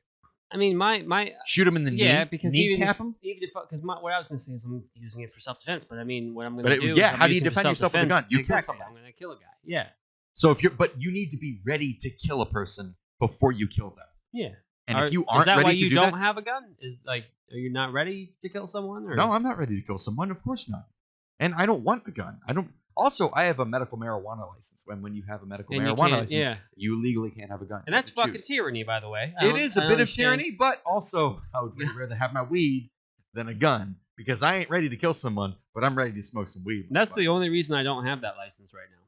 I mean, my shoot him in the knee. Yeah, because kneecap him. Even if because what I was going to say is I'm using it for self-defense, but I mean, what I'm going But to do. yeah, is how do you defend yourself with a gun? You kill exactly. someone. I'm going to kill a guy. Yeah. So but you need to be ready to kill a person before you kill them. Yeah. And if you aren't is that ready why to you do don't that, have a gun? Is like, are you not ready to kill someone? Or? No, I'm not ready to kill someone. Of course not. And I don't want a gun. I don't. Also, I have a medical marijuana license. When you have a medical marijuana license, you legally can't have a gun. And that's fucking tyranny, by the way. It is a bit of tyranny, but also I would rather have my weed than a gun because I ain't ready to kill someone, but I'm ready to smoke some weed. That's the only reason I don't have that license right now.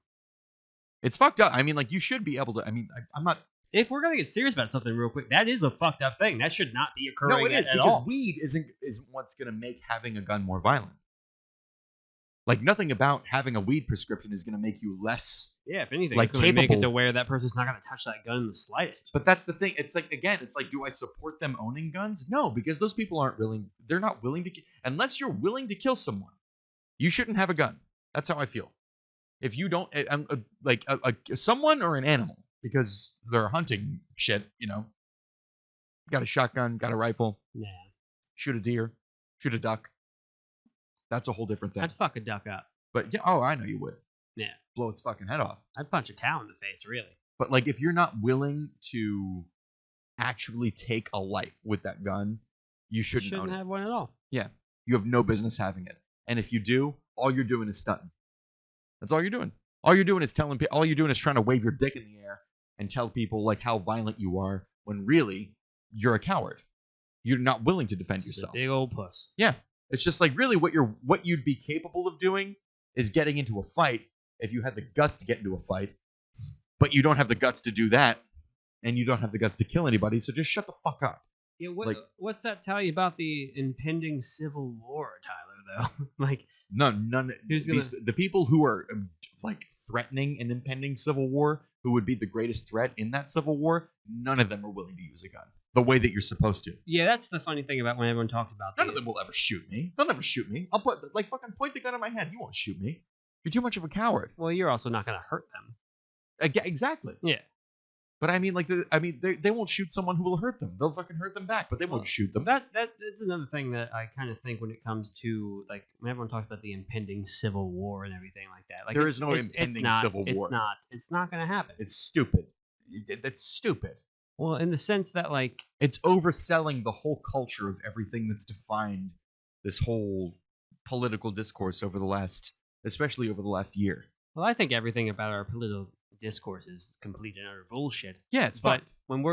It's fucked up. I mean, like you should be able to. I mean, I'm not. If we're gonna get serious about something real quick, that is a fucked up thing. That should not be occurring. No, it is at because all. weed isn't what's gonna make having a gun more violent. Like nothing about having a weed prescription is going to make you less. Yeah, if anything, like it's going to make it to where that person's not going to touch that gun in the slightest. But that's the thing. It's like again, it's like, do I support them owning guns? No, because those people aren't willing. They're not willing to. Unless you're willing to kill someone, you shouldn't have a gun. That's how I feel. If you don't, like someone or an animal, because they're hunting shit, got a shotgun, got a rifle. Yeah. Shoot a deer, shoot a duck. That's a whole different thing. I'd fuck a duck up. But yeah, I know you would. Yeah. Blow its fucking head off. I'd punch a cow in the face, really. But like, if you're not willing to actually take a life with that gun, you shouldn't own it. have one at all. Yeah. You have no business having it. And if you do, all you're doing is stunting. That's all you're doing. All you're doing is all you're doing is trying to wave your dick in the air and tell people like how violent you are when really you're a coward. You're not willing to defend yourself. A big old puss. Yeah. It's just like really what you'd be capable of doing is getting into a fight if you had the guts to get into a fight, but you don't have the guts to do that, and you don't have the guts to kill anybody. So just shut the fuck up. Yeah, what's that tell you about the impending civil war, Tyler? Though, like none. The people who are like threatening an impending civil war, who would be the greatest threat in that civil war, none of them are willing to use a gun the way that you're supposed to. Yeah, that's the funny thing about when everyone talks about None of them will ever shoot me. They'll never shoot me. I'll fucking point the gun at my head. You won't shoot me. You're too much of a coward. Well, you're also not going to hurt them. Exactly. Yeah. But I mean, like, they won't shoot someone who will hurt them. They'll fucking hurt them back, but they won't shoot them. That's another thing that I kind of think when it comes to, like, when everyone talks about the impending civil war and everything like that. Like, There is no impending civil war. It's not going to happen. It's stupid. That's stupid. Well, in the sense that, like, It's overselling the whole culture of everything that's defined this whole political discourse especially over the last year. well, I think everything about our political discourse is complete and utter bullshit. Yeah, it's But fucked. when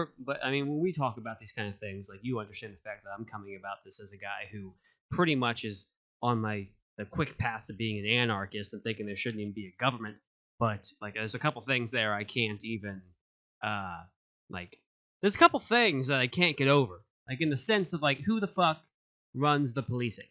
we talk about these kind of things, like, you understand the fact that I'm coming about this as a guy who pretty much is on the quick path to being an anarchist and thinking there shouldn't even be a government. But, like, there's a couple things there I can't even there's a couple things that I can't get over. Like, in the sense of, like, who the fuck runs the policing?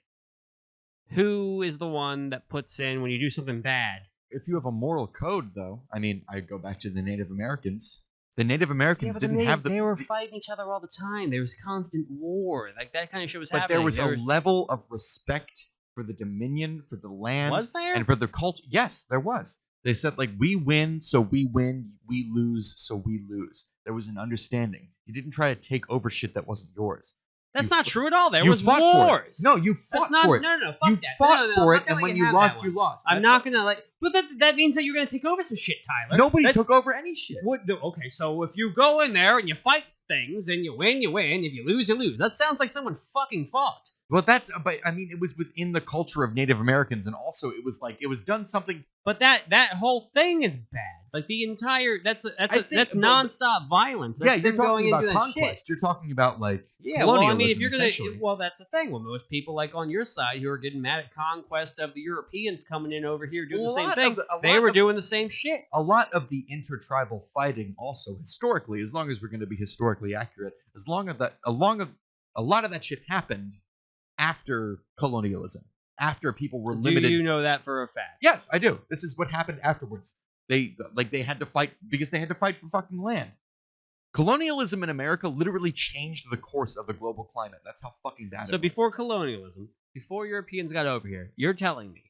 Who is the one that puts in when you do something bad? If you have a moral code, though, I mean, I go back to the Native Americans. The Native Americans didn't have the. They were fighting each other all the time. There was constant war. Like, that kind of shit was But happening. there was a level of respect for the dominion, for the land. Was there? And for the culture. Yes, there was. They said, like, we win, so we win. We lose, so we lose. There was an understanding. You didn't try to take over shit that wasn't yours. That's not true at all. There You was fought for it. wars. No, you fought for it. No, fuck You that. fought No, for I'm it, not and gonna when you have lost, that you one. lost. I'm That's not what- gonna, like. But that means that you're gonna take over some shit, Tyler. Nobody That's- took over any shit. Okay, so if you go in there and you fight things and you win, you win. If you lose, you lose. That sounds like someone fucking fought. Well, but I mean, it was within the culture of Native Americans, and also it was done something. But that whole thing is bad. Like, the entire that's nonstop violence. That's Yeah, you're them going talking about into that conquest. shit. You're talking about, like, Yeah, well, I colonialism, mean, if you're gonna, essentially. well, that's the thing. Well, most people, like, on your side who are getting mad at conquest of the Europeans coming in over here doing the same thing, they were doing the same shit. A lot of the intertribal fighting, also historically, as long as we're going to be historically accurate, a lot of that shit happened after colonialism, after people were limited. Do you know that for a fact? Yes, I do. This is what happened afterwards. They had to fight because they had to fight for fucking land. Colonialism in America literally changed the course of the global climate. That's how fucking bad it was. So before colonialism, before Europeans got over here, you're telling me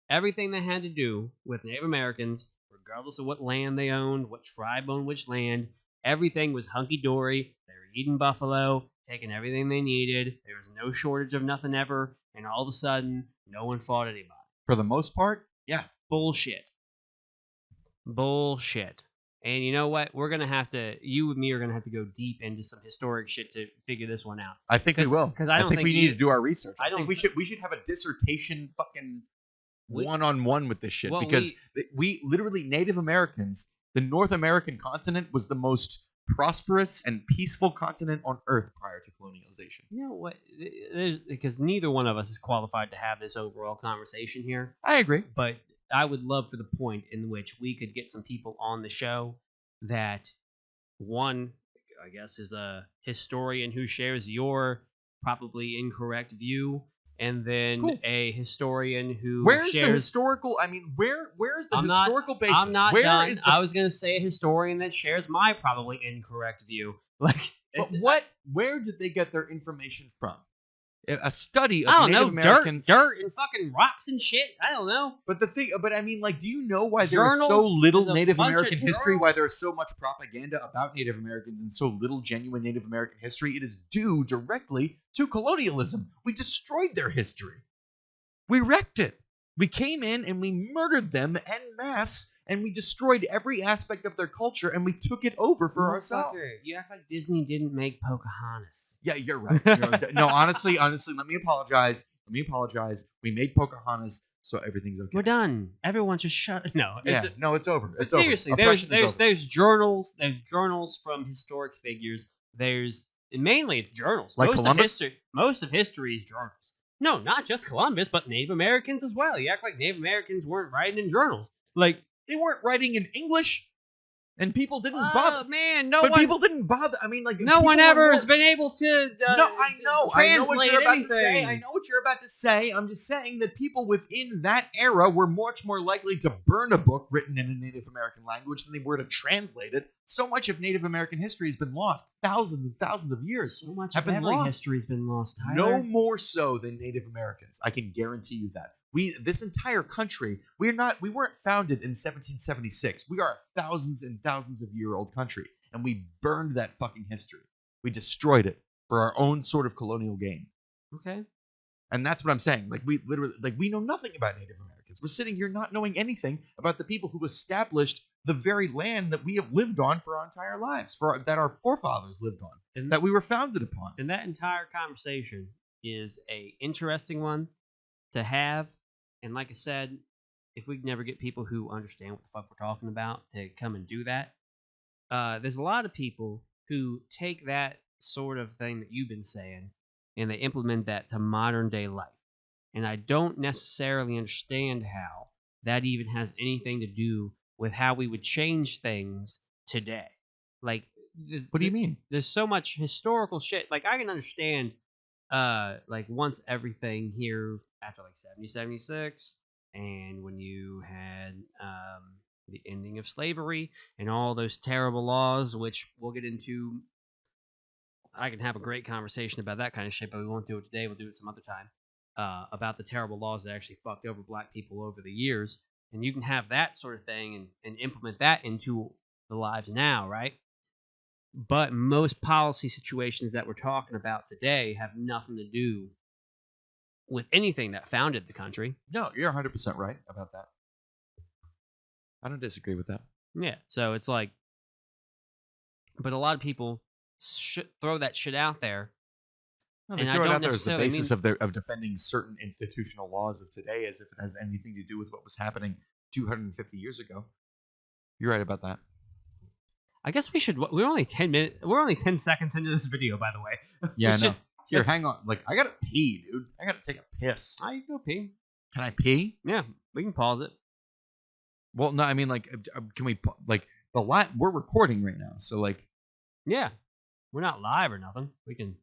everything that had to do with Native Americans, regardless of what land they owned, what tribe owned which land, everything was hunky-dory. They were eating buffalo, taking everything they needed. There was no shortage of nothing ever, and all of a sudden, no one fought anybody. For the most part, yeah. Bullshit. And you know what? You and me are gonna have to go deep into some historic shit to figure this one out. I think we will. Because I don't think we need to do our research. I I think we should have a dissertation fucking one-on-one with this shit, Well, because we literally, Native Americans, the North American continent was the most prosperous and peaceful continent on Earth prior to colonialization. You know what? Because neither one of us is qualified to have this overall conversation here. I agree. But I would love for the point in which we could get some people on the show that, one, I guess, is a historian who shares your probably incorrect view, and then a historian who Where's shares... the historical? I mean, where is the I'm historical basis? I'm not Where done. is the- I was going to say a historian that shares my probably incorrect view. Like, But where did they get their information from? A study of I don't Native know, Americans. dirt and fucking rocks and shit. I don't know. But I mean, like, do you know why there is so Journals? little There's a Native bunch of American history? Why journals. there is so much propaganda about Native Americans and so little genuine Native American history? It is due directly to colonialism. We destroyed their history. We wrecked it. We came in and we murdered them en masse, and we destroyed every aspect of their culture, and we took it over for ourselves. Motherfucker, you act like Disney didn't make Pocahontas. Yeah, you're right. No, honestly, let me apologize. We made Pocahontas, so everything's okay. We're done. Everyone just shut. No, Yeah, no, it's over. but It's over. seriously, Oppression is over. there's journals. There's journals from historic figures. There's mainly it's journals. Like most Columbus? Most of history is journals. No, not just Columbus, but Native Americans as well. You act like Native Americans weren't writing in journals. Like, They weren't writing in English, and people didn't oh bother. man, People didn't bother. I mean, like, no people one were ever more- has been able to. No, I know what translate you're about anything. to say. I know what you're about to say. I'm just saying that people within that era were much more likely to burn a book written in a Native American language than they were to translate it. So much of Native American history has been lost. Thousands and thousands of years So much have of been every lost. history's been lost. Tyler. No more so than Native Americans. I can guarantee you that. This entire country, we weren't founded in 1776. We are a thousands and thousands of year old country. and we burned that fucking history. We destroyed it for our own sort of colonial gain. Okay. And that's what I'm saying. Like, we literally, like, we know nothing about Native Americans. We're sitting here not knowing anything about the people who established the very land that we have lived on for our entire lives, that our forefathers lived on, And that we were founded upon. And that entire conversation is a interesting one to have. And like I said, if we can never get people who understand what the fuck we're talking about to come and do that, there's a lot of people who take that sort of thing that you've been saying and they implement that to modern day life. And I don't necessarily understand how that even has anything to do with how we would change things today. Like, What do you mean? There's so much historical shit. Like, I can understand, like, once everything here after like 76, and when you had the ending of slavery and all those terrible laws, which we'll get into. I can have a great conversation about that kind of shit, but we won't do it today. We'll do it some other time. About the terrible laws that actually fucked over black people over the years. And you can have that sort of thing and implement that into the lives now, right? But most policy situations that we're talking about today have nothing to do with anything that founded the country. No, you're 100% right about that. I don't disagree with that. Yeah, so it's like, but a lot of people throw that shit out there. No, they And throw I it don't out there as the necessarily basis mean- of defending certain institutional laws of today as if it has anything to do with what was happening 250 years ago. You're right about that. I guess we should. We're only 10 minutes. We're only 10 seconds into this video, by the way. Yeah, I We know. should- Here, let's- hang on. Like, I gotta pee, dude. I gotta take a piss. I can go pee. Can I pee? Yeah, we can pause it. Well, no, I mean, like, can we, like, we're recording right now, so, like, Yeah, we're not live or nothing. We can